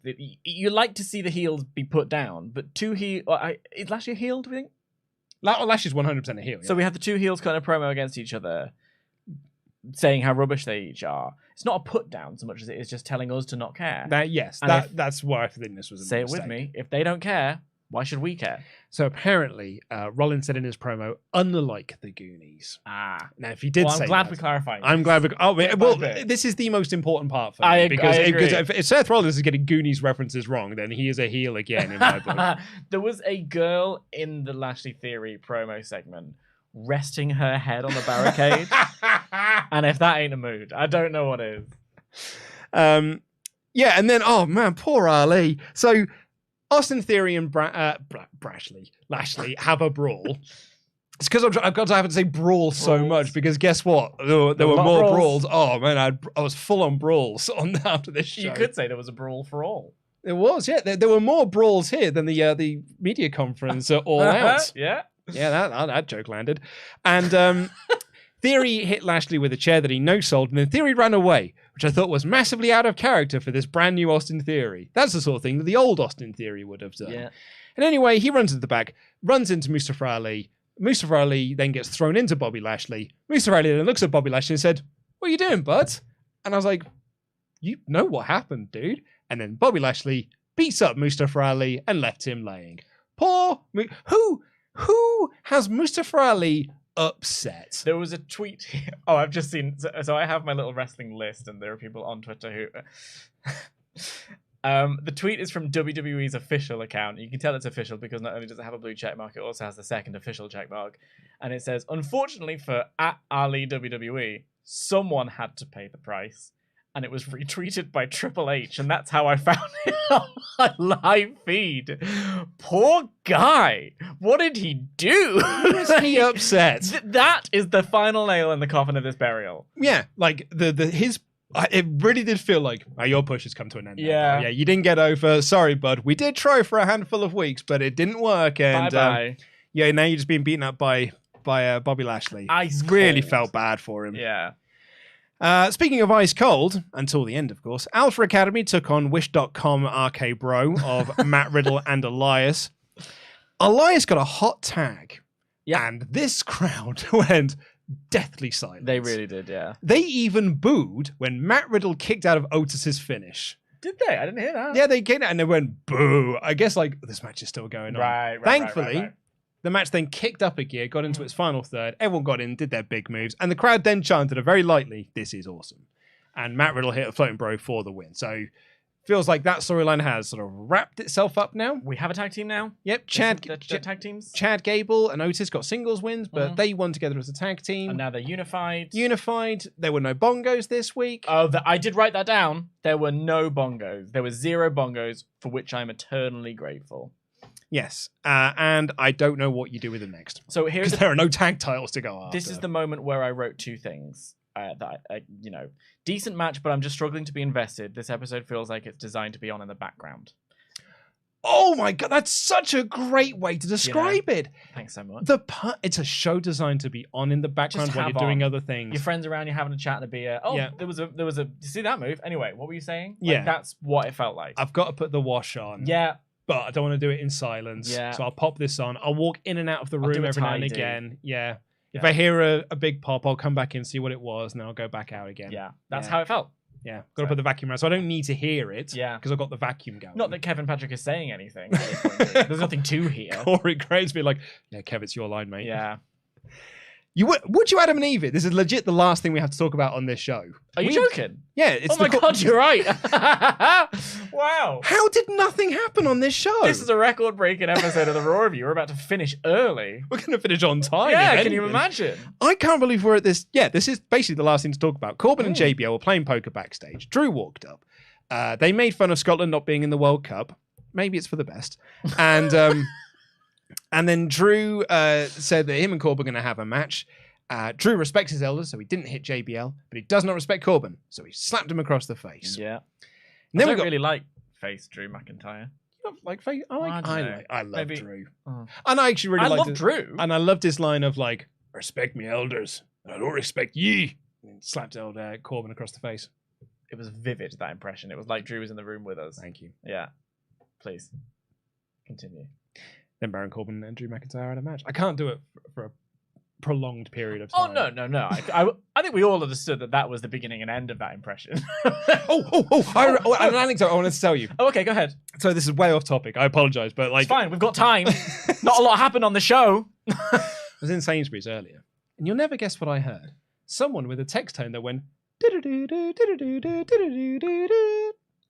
you like to see the heels be put down, but is Lashley a heel, do we think? Lashley's 100% a heel. Yeah. So we have the two heels cutting a promo against each other, saying how rubbish they each are. It's not a put down so much as it is just telling us to not care. That's why I think this was a say mistake. it with me. If they don't care, why should we care? So apparently, Rollins said in his promo, unlike the Goonies. Now, if he did say I'm glad that, we clarified. I'm glad this is the most important part for me. I because agree. if Seth Rollins is getting Goonies references wrong, then he is a heel again in my book. There was a girl in the Lashley Theory promo segment resting her head on the barricade. And if that ain't a mood, I don't know what is. And then, oh man, poor Ali. So Austin Theory and Lashley have a brawl. It's because I've got to have to say brawl so much because guess what? There were more brawls. Oh man, I was full on brawls after this show. You could say there was a brawl for all. There was, yeah. There were more brawls here than the media conference at All Out. Yeah, that joke landed. And Theory hit Lashley with a chair that he no-sold, and then Theory ran away, which I thought was massively out of character for this brand new Austin Theory. That's the sort of thing that the old Austin Theory would have done. Yeah. And anyway, he runs into the back, runs into Mustafa Ali. Mustafa Ali then gets thrown into Bobby Lashley. Mustafa Ali then looks at Bobby Lashley and said, what are you doing, bud? And I was like, you know what happened, dude. And then Bobby Lashley beats up Mustafa Ali and left him laying. Who has Mustafa Ali upset? There was a tweet here. Oh, I've just seen. So I have my little wrestling list, and there are people on Twitter who. The tweet is from WWE's official account. You can tell it's official because not only does it have a blue check mark, it also has the second official check mark, and it says, "Unfortunately for @Ali WWE, someone had to pay the price." And it was retweeted by Triple H, and that's how I found it on my live feed. Poor guy. What did he do? Was he upset? That is the final nail in the coffin of this burial. Yeah, like it really did feel like your push has come to an end. Yeah, you didn't get over. Sorry, bud. We did try for a handful of weeks, but it didn't work. And bye. Now you're just being beaten up by Bobby Lashley. Ice really cold. Felt bad for him. Yeah. Speaking of ice cold, until the end, of course, Alpha Academy took on Wish.com RK Bro of Matt Riddle and Elias. Elias got a hot tag. Yeah. And this crowd went deathly silent. They really did, yeah. They even booed when Matt Riddle kicked out of Otis's finish. Did they? I didn't hear that. Yeah, they kicked out and they went boo. I guess like this match is still going on. Right. Thankfully, The match then kicked up a gear, got into its final third. Everyone got in, did their big moves, and the crowd then chanted very lightly, "This is awesome." And Matt Riddle hit a floating bro for the win. So feels like that storyline has sort of wrapped itself up now. We have a tag team now? Yep, tag teams? Chad Gable and Otis got singles wins, but they won together as a tag team. And now they're unified. There were no bongos this week. Oh, I did write that down. There were no bongos. There were 0 bongos, for which I'm eternally grateful. Yes, and I don't know what you do with them next. So there are no tag titles to go after. This is the moment where I wrote 2 things. Decent match, but I'm just struggling to be invested. This episode feels like it's designed to be on in the background. Oh my god, that's such a great way to describe it. Thanks so much. It's a show designed to be on in the background while you're doing other things. Your friends around, you're having a chat and a beer. Oh, yeah. there was a. You see that move? Anyway, what were you saying? Yeah, that's what it felt like. I've got to put the wash on. Yeah. But I don't want to do it in silence. Yeah. So I'll pop this on. I'll walk in and out of the room every now and again. Yeah. If I hear a big pop, I'll come back in, see what it was, and then I'll go back out again. Yeah, that's how it felt. Yeah, got to put the vacuum around, so I don't need to hear it. Yeah, because I've got the vacuum going. Not that Kevin Patrick is saying anything. There's nothing to hear. Corey Graves be like, "Yeah, Kev, it's your line, mate." Yeah. Would you Adam and Eve it? This is legit the last thing we have to talk about on this show. Are you joking? Yeah. It's oh my god, you're right. Wow. How did nothing happen on this show? This is a record-breaking episode of the Raw Review. We're about to finish early. We're going to finish on time. Yeah, can you imagine? I can't believe we're at this. Yeah, this is basically the last thing to talk about. Corbin and JBL were playing poker backstage. Drew walked up. They made fun of Scotland not being in the World Cup. Maybe it's for the best. And and then Drew said that him and Corbin are going to have a match. Drew respects his elders, so he didn't hit JBL, but he does not respect Corbin, so he slapped him across the face. Yeah. And then I don't really like face Drew McIntyre. You don't like face? I love Drew. Oh. And I actually really love Drew. And I loved his line of like, "Respect me elders, and I don't respect ye." And slapped old Corbin across the face. It was vivid, that impression. It was like Drew was in the room with us. Thank you. Yeah. Please. Continue. Then Baron Corbin and Drew McIntyre had a match. I can't do it for a prolonged period of time. Oh, no. I think we all understood that was the beginning and end of that impression. An anecdote I wanted to tell you. Oh, okay, go ahead. So this is way off topic. I apologize, but like... It's fine, we've got time. Not a lot happened on the show. I was in Sainsbury's earlier, and you'll never guess what I heard. Someone with a text tone that went...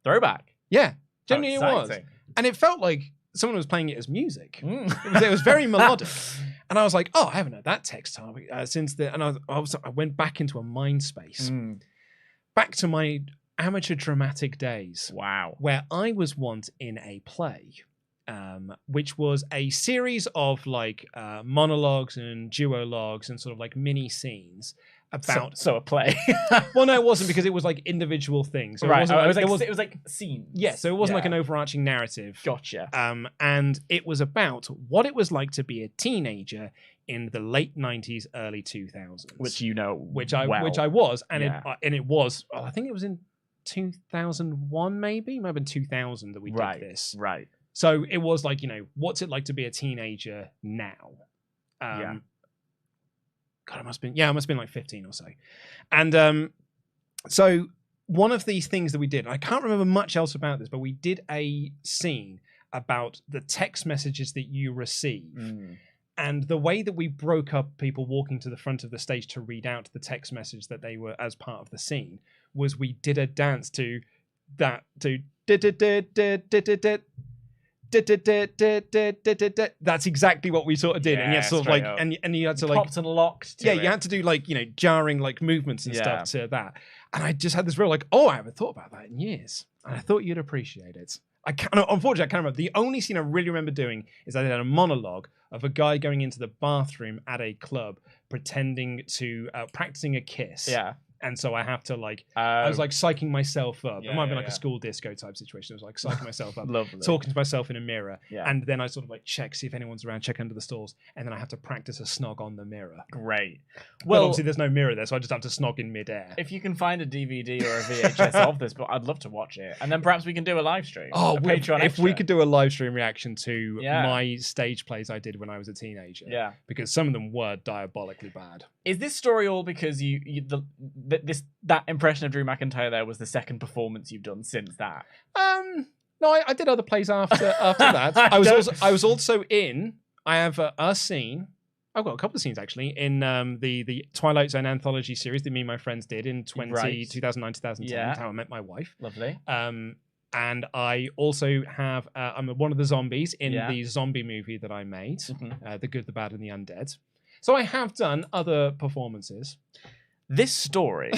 Throwback. Yeah, genuinely it was. And it felt like someone was playing it as music. Mm. It was very melodic. And I was like, oh, I haven't heard that text tone since the... And I went back into a mind space. Back to my amateur dramatic days. Wow. Where I was once in a play, which was a series of like monologues and duologues and sort of like mini scenes about... So a play. Well, no, it wasn't, because it was like individual things. So right. It was like scenes. Yeah, so it wasn't like an overarching narrative. Gotcha. And it was about what it was like to be a teenager in the late 90s, early 2000s. Which you know Which I was. And it was... I think it was in 2001, maybe? It might have been 2000 that we did this. Right. So it was like, what's it like to be a teenager now? God, it must have been like 15 or so. And so one of these things that we did, I can't remember much else about this, but we did a scene about the text messages that you receive. And the way that we broke up people walking to the front of the stage to read out the text message that they were as part of the scene was we did a dance to that, to that's exactly what we sort of did. And you had sort of like and you had to like popped and locked to it. You had to do like jarring like movements and stuff to that. And I just had this real like, I haven't thought about that in years, and I thought you'd appreciate it. Unfortunately, I can't remember. The only scene I really remember doing is I did a monologue of a guy going into the bathroom at a club pretending to practicing a kiss. Yeah. And so I have to like, I was like psyching myself up. It might have been like a school disco type situation. I was like psyching myself up, talking to myself in a mirror. Yeah. And then I sort of like check, see if anyone's around, check under the stalls. And then I have to practice a snog on the mirror. Great. Well, obviously there's no mirror there, so I just have to snog in midair. If you can find a DVD or a VHS of this, but I'd love to watch it. And then perhaps we can do a live stream. Oh, if we could do a live stream reaction to my stage plays I did when I was a teenager. Yeah. Because some of them were diabolically bad. Is this story all because that impression of Drew McIntyre there was the second performance you've done since that? No, I did other plays after that. I was also in I have a scene. I've got a couple of scenes actually in the Twilight Zone anthology series that me and my friends did in 2009, 2010. Yeah. That's how I met my wife. Lovely. And I also have I'm one of the zombies in Yeah. the zombie movie that I made, The Good, the Bad, and the Undead. So I have done other performances. This story,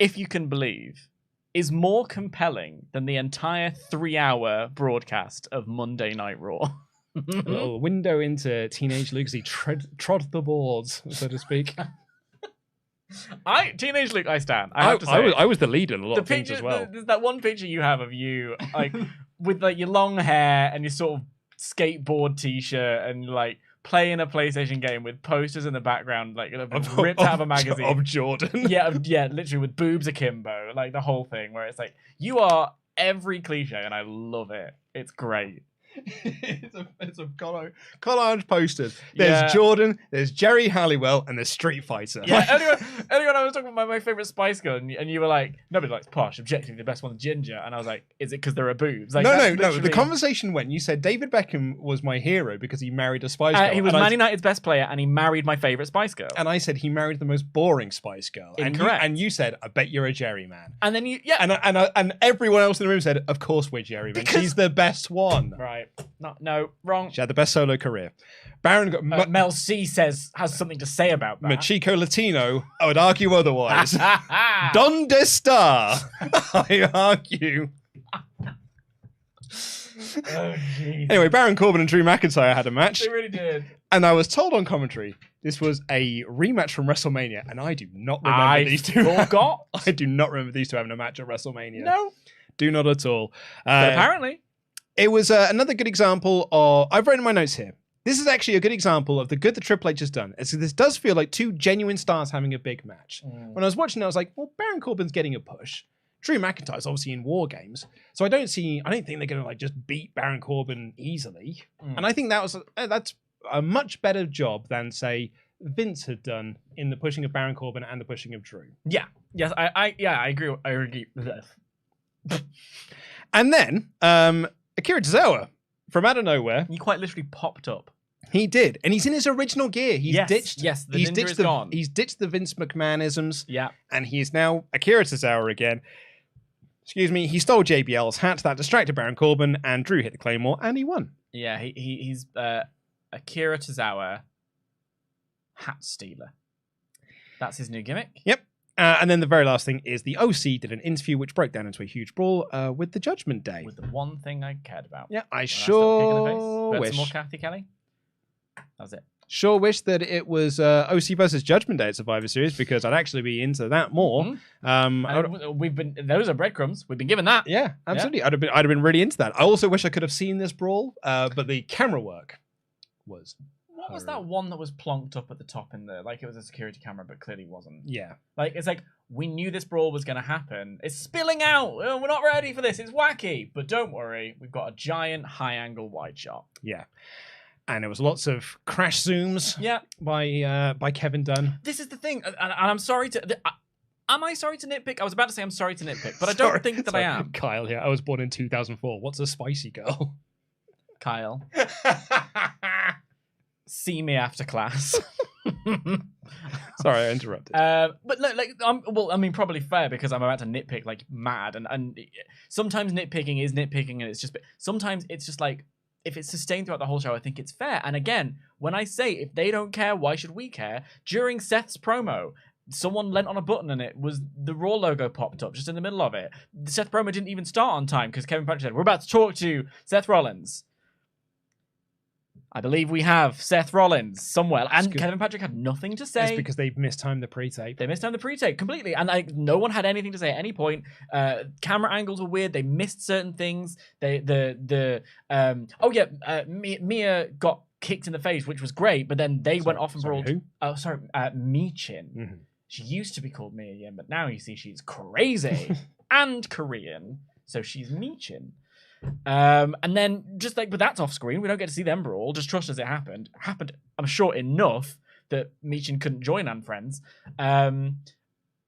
if you can believe, is more compelling than the entire 3-hour broadcast of Monday Night Raw. A little window into teenage Luke as he trod the boards, so to speak. Teenage Luke, I stand. I have to say, I was the lead in a lot of things as well. There's that one picture you have of you, like with like your long hair and your sort of skateboard t-shirt, and like playing a PlayStation game with posters in the background, like ripped out of a magazine of Jordan. yeah, literally with boobs akimbo, like the whole thing, where it's like you are every cliche, and I love it. It's great. it's a collage posters. There's Jordan, there's Jerry Halliwell, and there's Street Fighter. Yeah, anyone I was talking about my favorite Spice Girl, and you were like, nobody likes Posh, objectively the best one's Ginger, and I was like, is it because there are boobs? Like, no. The conversation went, you said David Beckham was my hero because he married a Spice Girl. He was Man United's best player, and he married my favorite Spice Girl. And I said he married the most boring Spice Girl. Incorrect. And you said, I bet you're a Jerry man. And then and everyone else in the room said, of course we're Jerry man. She's the best one. Right. No, wrong. She had the best solo career. Baron Mel C has something to say about that. Machiko Latino, I would argue otherwise. Donde está? I argue. Anyway, Baron Corbin and Drew McIntyre had a match. They really did. And I was told on commentary this was a rematch from WrestleMania, and I do not remember these two. Forgot. I do not remember these two having a match at WrestleMania. No. Do not at all. But apparently. It was another good example of... I've written in my notes here. This is actually a good example of the good that Triple H has done. So this does feel like two genuine stars having a big match. When I was watching it, I was like, well, Baron Corbin's getting a push. Drew McIntyre's obviously in War Games. So I don't think they're going to like just beat Baron Corbin easily. And I think that's a much better job than, say, Vince had done in the pushing of Baron Corbin and the pushing of Drew. Yeah. Yes, I agree. I agree with that. And then Akira Tozawa, from out of nowhere. He quite literally popped up. He did. And he's in his original gear. He's ditched. Yes, the ninja is gone. He's ditched the Vince McMahon-isms. Yeah. And he's now Akira Tozawa again. Excuse me. He stole JBL's hat. That distracted Baron Corbin, and Drew hit the Claymore, and he won. Yeah, he's Akira Tozawa, hat stealer. That's his new gimmick. Yep. And then the very last thing is the OC did an interview which broke down into a huge brawl with the Judgment Day. With the one thing I cared about. Yeah, I sure wish. Some more Kathy Kelly? That was it. Sure wish that it was OC versus Judgment Day at Survivor Series, because I'd actually be into that more. Those are breadcrumbs. We've been given that. Yeah, absolutely. Yeah. I'd have been really into that. I also wish I could have seen this brawl, but the camera work was... What was that one that was plonked up at the top in the, like it was a security camera, but clearly wasn't? Yeah. Like, it's like, we knew this brawl was going to happen. It's spilling out. We're not ready for this. It's wacky. But don't worry. We've got a giant high-angle wide shot. Yeah. And there was lots of crash zooms by Kevin Dunn. This is the thing. And I'm sorry to... am I sorry to nitpick? I was about to say I'm sorry to nitpick, but I don't think that I am. Kyle here. I was born in 2004. What's a spicy girl? Kyle. See me after class. Sorry, I interrupted. But probably fair, because I'm about to nitpick like mad, and sometimes nitpicking is nitpicking, and it's just. Sometimes it's just like, if it's sustained throughout the whole show, I think it's fair. And again, when I say if they don't care, why should we care? During Seth's promo, someone leant on a button and it was the Raw logo popped up just in the middle of it. The Seth promo didn't even start on time because Kevin Patrick said, "We're about to talk to Seth Rollins." I believe we have Seth Rollins somewhere. And Kevin Patrick had nothing to say. It's because they mistimed the pre-tape. They mistimed the pre-tape completely. And no one had anything to say at any point. Camera angles were weird. They missed certain things. Mia got kicked in the face, which was great. But then they went off and brawled. Who? Oh, sorry. Michin. Mm-hmm. She used to be called Mia Yim, but now you see she's crazy and Korean. So she's Michin. And then just like, but that's off screen. We don't get to see them brawl. Just trust as it happened. Happened, I'm sure, enough that Michin couldn't join and friends. And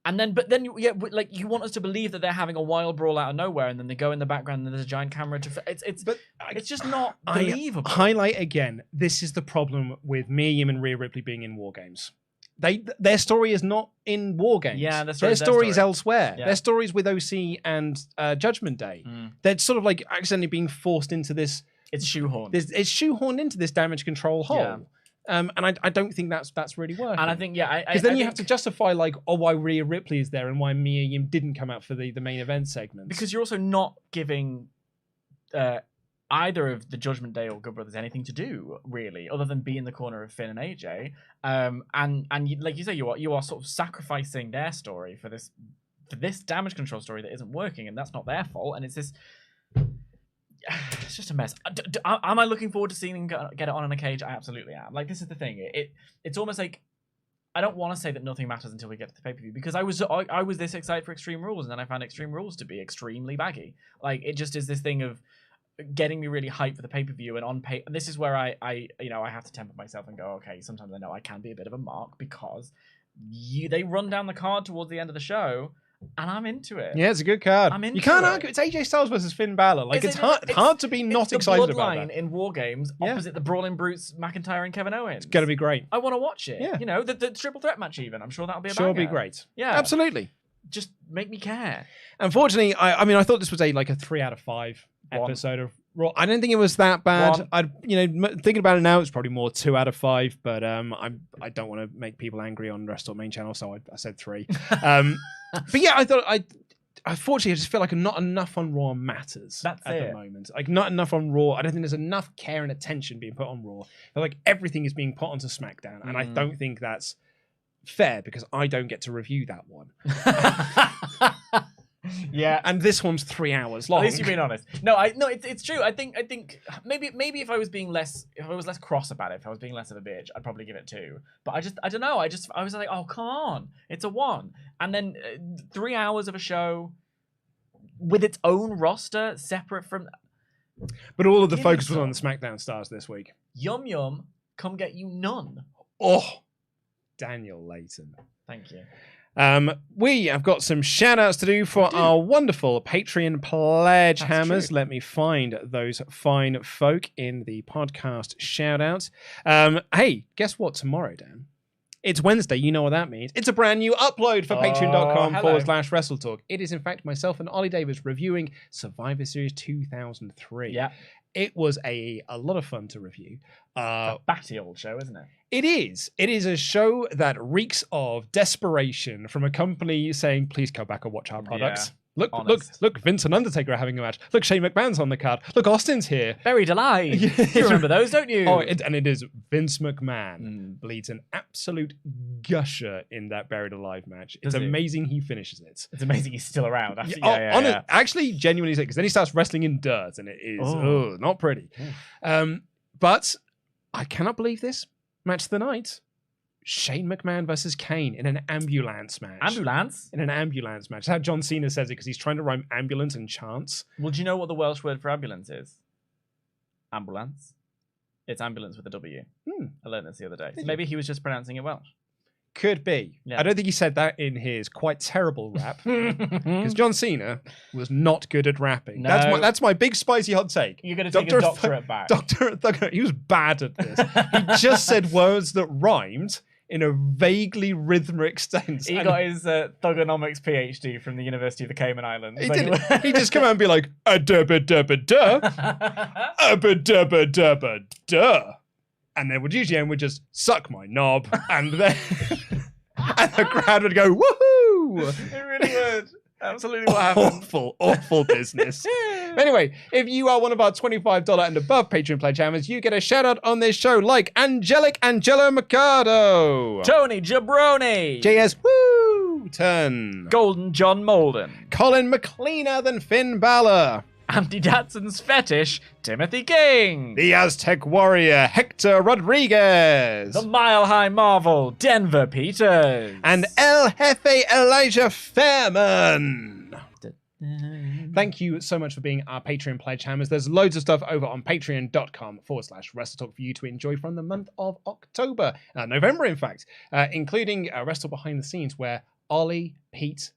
And then, but then, like you want us to believe that they're having a wild brawl out of nowhere, and then they go in the background, and there's a giant camera. It's just not believable. Highlight again. This is the problem with Mia Yim and Rhea Ripley being in War Games. Their story is not in War Games. Yeah, their story is elsewhere. Yeah. Their story is with OC and Judgment Day. They're sort of like accidentally being forced into this. It's shoehorned. It's shoehorned into this damage control hole. Yeah. And I don't think that's really working. And I think, because then you have to justify like, why Rhea Ripley is there and why Mia Yim didn't come out for the main event segment. Because you're also not giving either of the Judgment Day or Good Brothers anything to do really, other than be in the corner of Finn and AJ. And you, like you say, you are sort of sacrificing their story for this damage control story that isn't working, and that's not their fault. And it's this. It's just a mess. Am I looking forward to seeing him get it on in a cage? I absolutely am. Like, this is the thing. It's almost like I don't want to say that nothing matters until we get to the pay-per-view, because I was this excited for Extreme Rules, and then I found Extreme Rules to be extremely baggy. Like, it just is this thing of getting me really hyped for the pay-per-view, and on pay. And this is where I have to temper myself and go, okay, sometimes I know I can be a bit of a mark, because they run down the card towards the end of the show. And I'm into it. Yeah, it's a good card. I'm into You can't it. argue. It's AJ Styles versus Finn Balor. Like, it's hard to be not excited about that. It's the bloodline in War Games opposite the Brawling Brutes, McIntyre and Kevin Owens. It's gonna be great. I want to watch it. Yeah. You know, the triple threat match even. I'm sure that'll be a Sure, banger. be great. Yeah, absolutely. Just make me care. Unfortunately, I thought this was a 3 out of 5 episode of Raw. I don't think it was that bad. Thinking about it now, it's probably more 2 out of 5. But I don't want to make people angry on WrestleTalk main channel, so I said 3. But yeah, unfortunately, I just feel like not enough on Raw matters at the moment. Like, not enough on Raw. I don't think there's enough care and attention being put on Raw. I feel like everything is being put onto SmackDown, and I don't think that's fair, because I don't get to review that one. Yeah, and this one's 3 hours long. At least you're being honest. No, it's true. I think maybe if I was being less, if I was less cross about it, if I was being less of a bitch, I'd probably give it 2. But I don't know. I was like, oh, come on, it's a 1. And then 3 hours of a show with its own roster, separate from. But all of the focus was on the SmackDown stars this week. Yum, come get you none. Oh, Daniel Layton. Thank you. We have got some shout outs to do for our wonderful Patreon Pledgehammers. Let me find those fine folk in the podcast shout outs. Hey, guess what? Tomorrow, Dan, it's Wednesday. You know what that means. It's a brand new upload for patreon.com/WrestleTalk. It is, in fact, myself and Ollie Davis reviewing Survivor Series 2003. Yeah. It was a lot of fun to review. A batty old show, isn't it? It is. It is a show that reeks of desperation from a company saying, please come back and watch our products. Yeah, look, Vince and Undertaker are having a match. Look, Shane McMahon's on the card. Look, Austin's here. Buried alive. You remember those, don't you? Oh, and it is Vince McMahon bleeds an absolute gusher in that Buried Alive match. It's amazing he finishes it. It's amazing he's still around. Actually, genuinely, because then he starts wrestling in dirt, and it is not pretty. But I cannot believe this. Match of the night. Shane McMahon versus Kane in an ambulance match. Ambulance? In an ambulance match. That's how John Cena says it, because he's trying to rhyme ambulance and chance. Well, do you know what the Welsh word for ambulance is? Ambulance. It's ambulance with a W. I learned this the other day. So maybe he was just pronouncing it Welsh. Could be. Yeah. I don't think he said that in his quite terrible rap, because John Cena was not good at rapping. No. That's my big spicy hot take. You're going to take a doctorate back. He was bad at this. He just said words that rhymed in a vaguely rhythmic sense. He got his thugonomics PhD from the University of the Cayman Islands. He just come out and be like, a-dubba-dubba-duh, a-ba-dubba-dubba-duh. And then would usually end with just suck my knob, and then and the crowd would go woohoo! It really would. Absolutely what happened. Awful business. Anyway, if you are one of our $25 and above Patreon Pledgehammers, you get a shout out on this show, like Angelic Angelo Mercado, Tony Jabroni, JS Wooten, Golden John Molden, Colin McLeaner than Finn Balor, Andy Datson's fetish, Timothy King, the Aztec warrior, Hector Rodriguez, the Mile High Marvel, Denver Peters, and El Jefe Elijah Fairman. Thank you so much for being our Patreon Pledgehammers. There's loads of stuff over on patreon.com/WrestleTalk for you to enjoy from the month of November, in fact, including WrestleTalk Behind the Scenes, where Ollie, Pete,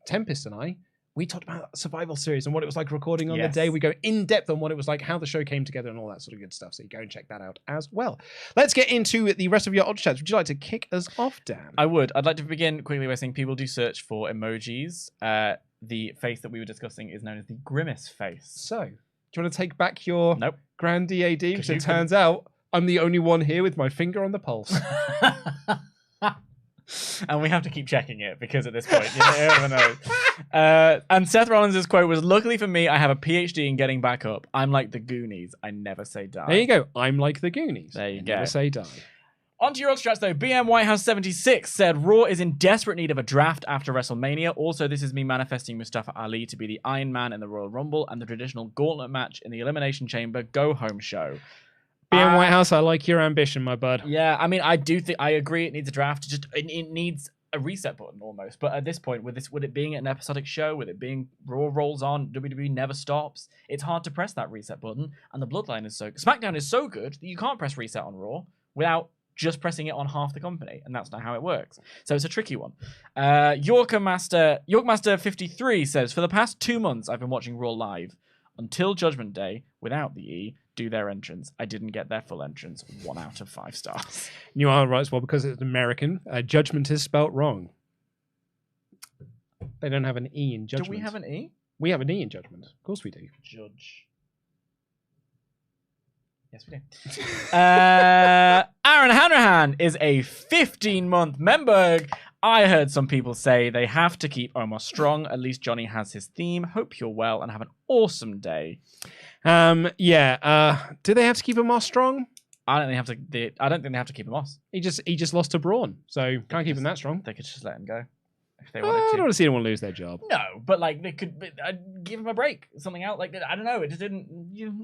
Tempest, and I, we talked about Survival Series and what it was like recording on the day. We go in depth on what it was like, how the show came together, and all that sort of good stuff. So you go and check that out as well. Let's get into the rest of your Ultrachats. Would you like to kick us off, Dan? I would. I'd like to begin quickly by saying people do search for emojis. The face that we were discussing is known as the Grimace face. So, do you want to take back your grand DAD? Because it turns out I'm the only one here with my finger on the pulse. And we have to keep checking it because at this point, you never know. And Seth Rollins' quote was, "Luckily for me, I have a PhD in getting back up. I'm like the Goonies. I never say die." There you go. I'm like the Goonies. There you go. Never say die. On to your Ultrachats, though. BM Whitehouse 76 said, Raw is in desperate need of a draft after WrestleMania. Also, this is me manifesting Mustafa Ali to be the Iron Man in the Royal Rumble and the traditional gauntlet match in the Elimination Chamber go-home show. BM Whitehouse, I like your ambition, my bud. Yeah, I mean, I agree it needs a draft. It needs a reset button almost. But at this point, with it being an episodic show, with it being Raw rolls on, WWE never stops, it's hard to press that reset button. And the Bloodline SmackDown is so good that you can't press reset on Raw without just pressing it on half the company, and that's not how it works. So it's a tricky one. Yorkmaster 53 says, for the past 2 months, I've been watching Raw live until Judgment Day without the E do their entrance. I didn't get their full entrance. 1 out of 5 stars. You are right as well, because it's American. Judgment is spelt wrong. They don't have an E in Judgment. Do we have an E? We have an E in Judgment. Of course we do. Judge. Yes, we do. Aaron Hanrahan is a 15-month member. I heard some people say they have to keep Omos strong. At least Johnny has his theme. Hope you're well and have an awesome day. Do they have to keep Omos strong? I don't think they have to keep Omos. He just lost to Braun, so can't keep him that strong. They could just let him go if they I wanted to. don't want to see anyone lose their job. No, but like they could give him a break, something out. Like I don't know. It just didn't.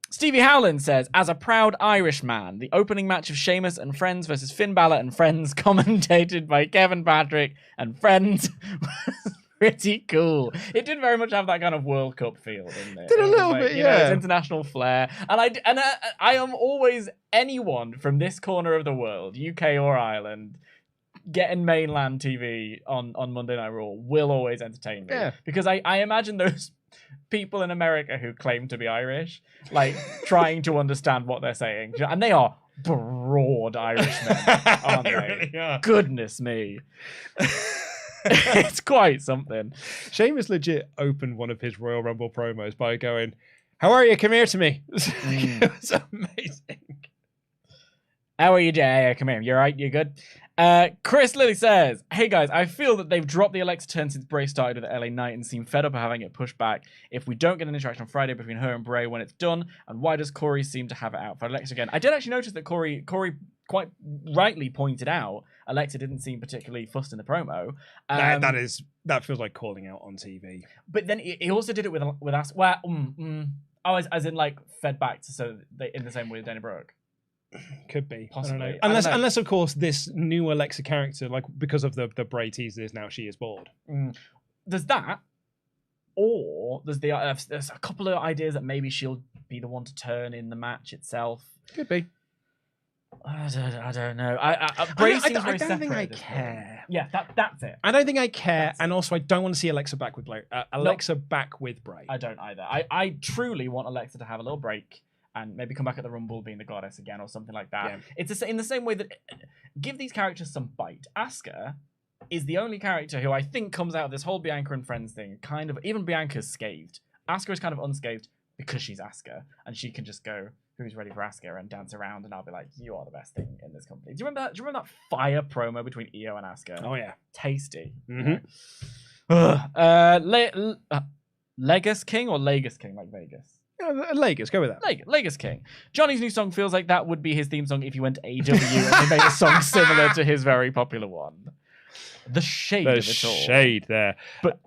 Stevie Howland says, as a proud Irish man, the opening match of Sheamus and Friends versus Finn Balor and Friends, commentated by Kevin Patrick and Friends, was pretty cool. It did very much have that kind of World Cup feel, didn't it? Did a little bit, yeah. It's international flair, and I am always anyone from this corner of the world, UK or Ireland, getting mainland TV on Monday Night Raw will always entertain me. Yeah. Because I imagine those people in America who claim to be Irish, like, trying to understand what they're saying. And they are broad Irishmen, aren't they? Really are. Goodness me. It's quite something. Sheamus legit opened one of his Royal Rumble promos by going, "How are you? Come here to me." It was amazing. How are you, Jay? Come here. You all right? You good? Chris Lilly says, hey guys, I feel that they've dropped the Alexa turn since Bray started with the LA Knight and seem fed up of having it pushed back. If we don't get an interaction on Friday between her and Bray when it's done, and why does Corey seem to have it out for Alexa again? I did actually notice that Corey quite rightly pointed out Alexa didn't seem particularly fussed in the promo. That feels like calling out on TV. But then he also did it with us. Well, as in like fed back to so they in the same way as Dana Brooke. Could be. Possibly. I don't know. Unless, of course, this new Alexa character, like because of the Bray teasers, now she is bored. There's that, or there's there's a couple of ideas that maybe she'll be the one to turn in the match itself. Could be. I don't know. Bray seems very don't think I separated. care. Yeah, that's it. I don't think I care, and also I don't want to see Alexa back with Bray. Back with Bray. I don't either. I truly want Alexa to have a little break and maybe come back at the Rumble being the goddess again or something like that. Yeah. It's in the same way that give these characters some bite. Asuka is the only character who I think comes out of this whole Bianca and Friends thing kind of, even Bianca's scathed. Asuka is kind of unscathed because she's Asuka and she can just go, who's ready for Asuka, and dance around, and I'll be like, you are the best thing in this company. Do you remember that fire promo between Io and Asuka? Oh yeah. Tasty. Mm-hmm. Legus King or Lagus King like Vegas? Lagos, go with that. Lagos King. Johnny's new song feels like that would be his theme song if he went to AEW and they made a song similar to his very popular one. The shade of it all. Shade there. But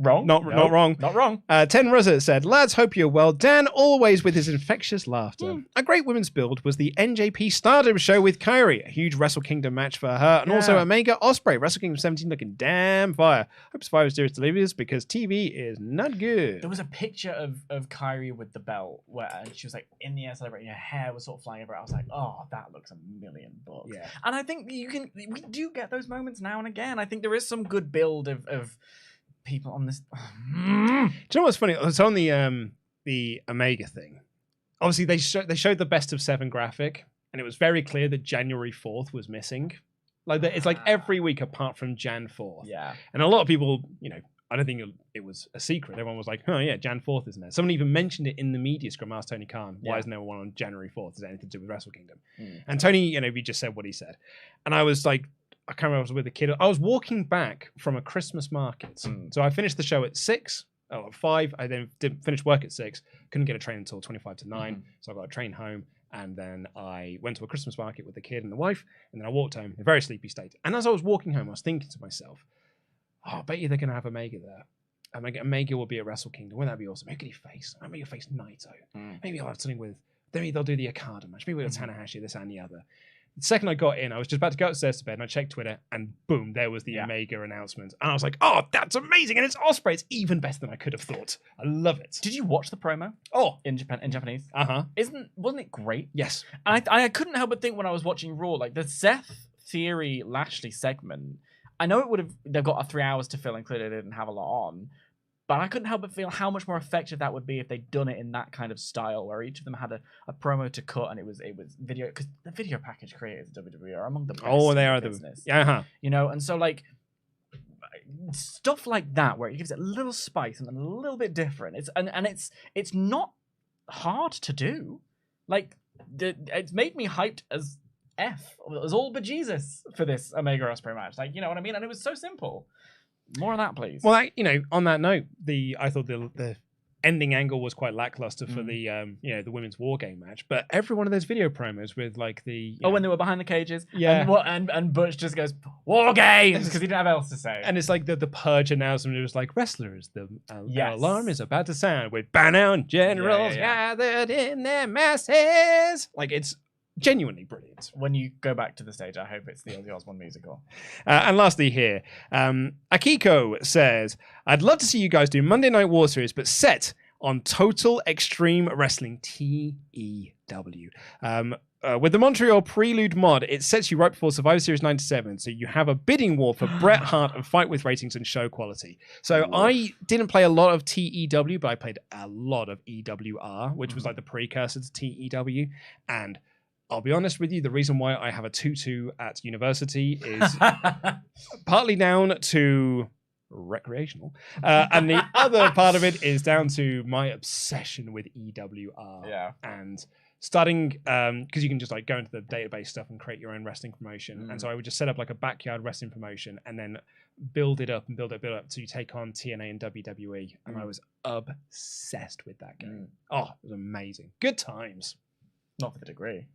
Wrong. Not wrong. Not wrong. Ten Ruzza said, lads, hope you're well. Dan, always with his infectious laughter. A great women's build was the NJP Stardom show with Kairi. A huge Wrestle Kingdom match for her. And also Omega Ospreay. Wrestle Kingdom 17 looking damn fire. Hope Survivor Series delivers because TV is not good. There was a picture of Kairi with the belt where she was like in the air celebrating. Her hair was sort of flying over. I was like, oh, that looks $1 million. Yeah. And I think we do get those moments now and again. I think there is some good build of people on this. Do you know what's funny? It's on the Omega thing. Obviously, they showed the best of 7 graphic, and it was very clear that January 4th was missing. Like it's like every week apart from Jan 4th. Yeah. And a lot of people, I don't think it was a secret. Everyone was like, oh yeah, Jan 4th isn't there. Someone even mentioned it in the media scrum. Asked Tony Khan, why isn't there one on January 4th? Is it anything to do with Wrestle Kingdom? And Tony, he just said what he said. And I was like, I can't remember, I was with a kid. I was walking back from a Christmas market. So I finished the show at 5. I then didn't finish work at 6. Couldn't get a train until 25 to 9. So I got a train home. And then I went to a Christmas market with the kid and the wife. And then I walked home in a very sleepy state. And as I was walking home, I was thinking to myself, oh, I bet you they're going to have Omega there. Omega will be at Wrestle Kingdom. Wouldn't that be awesome? Who could he face? Maybe he'll face Naito. Maybe I'll have something with... Maybe they'll do the Okada match. Maybe with Tanahashi, this and the other. The second I got in, I was just about to go upstairs to bed, and I checked Twitter, and boom, there was the Omega announcement. And I was like, oh, that's amazing. And it's Ospreay. It's even better than I could have thought. I love it. Did you watch the promo? Oh. In Japanese? Uh-huh. Wasn't it great? Yes. I couldn't help but think when I was watching Raw, like the Seth Theory Lashley segment, I know they've got 3 hours to fill, and clearly they didn't have a lot on. But I couldn't help but feel how much more effective that would be if they'd done it in that kind of style, where each of them had a promo to cut, and it was video, because the video package creators at WWE are among the best. Oh, they in are the business. Uh-huh. And so like stuff like that, where it gives it a little spice and a little bit different. It's not hard to do. Like it's made me hyped as all bejesus for this Omega Ospreay match. Like, you know what I mean? And it was so simple. More on that, please. Well, on that note, I thought the ending angle was quite lackluster for the women's war game match. But every one of those video promos with like when they were behind the cages, yeah, and Butch just goes war games because he didn't have else to say. And it's like the Purge announcement. It was like wrestlers, the alarm is about to sound with banner and generals gathered in their masses. Like it's genuinely brilliant. When you go back to the stage, I hope it's the Ozzy Osbourne musical. And lastly here, Akiko says, I'd love to see you guys do Monday Night War Series, but set on Total Extreme Wrestling, TEW. With the Montreal Prelude mod, it sets you right before Survivor Series 97, so you have a bidding war for Bret Hart and fight with ratings and show quality. So I didn't play a lot of TEW, but I played a lot of EWR, which was like the precursor to TEW, and I'll be honest with you, the reason why I have a tutu at university is partly down to recreational, and the other part of it is down to my obsession with EWR. Yeah. And starting, because you can just like go into the database stuff and create your own wrestling promotion. And so I would just set up like a backyard wrestling promotion and then build it up until you take on TNA and WWE. And I was obsessed with that game. Oh, it was amazing. Good times. Not for the degree.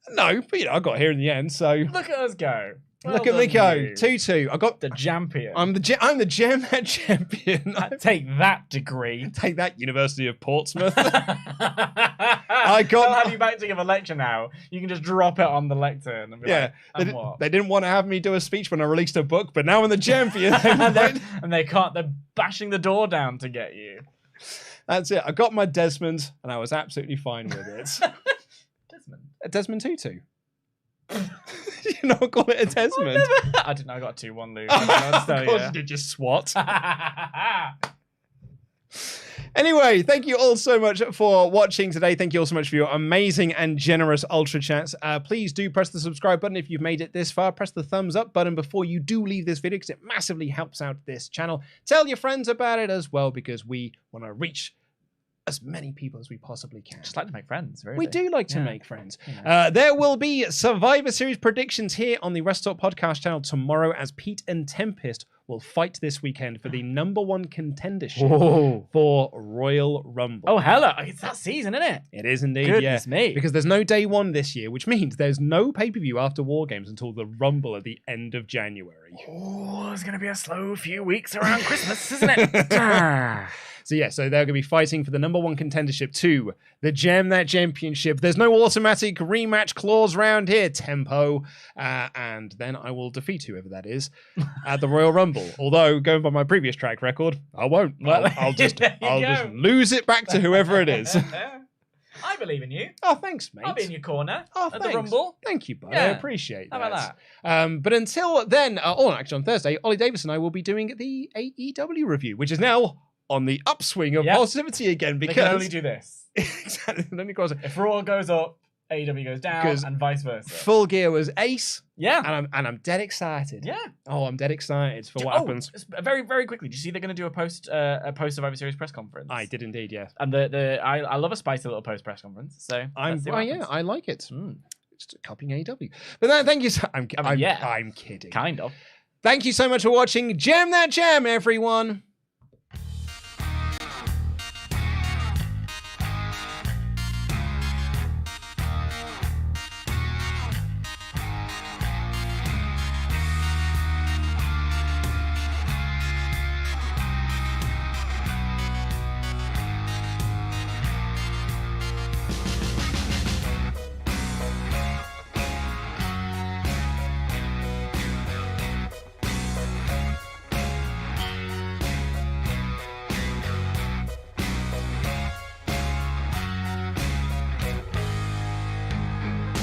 No, but I got here in the end, so look at us go. Look at me go. 2-2. I got the champion. I'm the gem champion. Take that degree. Take that, University of Portsmouth. They'll have you back to give a lecture now. You can just drop it on the lectern and be like, they didn't want to have me do a speech when I released a book, but now I'm the champion. and they can't. They're bashing the door down to get you. That's it. I got my Desmond, and I was absolutely fine with it. A Desmond Tutu. You not call it a Desmond? I didn't know. I got a 2-1 lose. Of course you did, just swat. Anyway, thank you all so much for watching today. Thank you all so much for your amazing and generous Ultra Chats. Please do press the subscribe button if you've made it this far. Press the thumbs up button before you do leave this video because it massively helps out this channel. Tell your friends about it as well because we want to reach as many people as we possibly can. Just like to make friends, really. We do like to make friends. There will be Survivor Series predictions here on the WrestleTalk Podcast channel tomorrow as Pete and Tempest will fight this weekend for the #1 contendership for Royal Rumble. Oh, hella. It's that season, isn't it? It is indeed, Goodness me. Because there's no day one this year, which means there's no pay-per-view after War Games until the Rumble at the end of January. Oh, it's going to be a slow few weeks around Christmas, isn't it? So they're going to be fighting for the #1 contendership to the Gem That Championship. There's no automatic rematch clause round here, Tempo. And then I will defeat whoever that is at the Royal Rumble. Although, going by my previous track record, I won't. I'll just lose it back to whoever it is. I believe in you. Oh, thanks, mate. I'll be in your corner at thanks. the Rumble. Thank you, bud. Yeah. I appreciate that. How about that? But until then, actually on Thursday, Ollie Davis and I will be doing the AEW review, which is now on the upswing of positivity again, because they can only do this. Exactly. If Raw goes up, AEW goes down, and vice versa. Full Gear was ace. Yeah. And I'm dead excited. Yeah. Oh, I'm dead excited for what happens. Very, very quickly. Do you see they're going to do a post Survivor Series press conference? I did indeed, yes. And I love a spicy little post press conference. So I like it. Just copying AEW. But thank you. I'm kidding. Kind of. Thank you so much for watching Jam That Jam, everyone.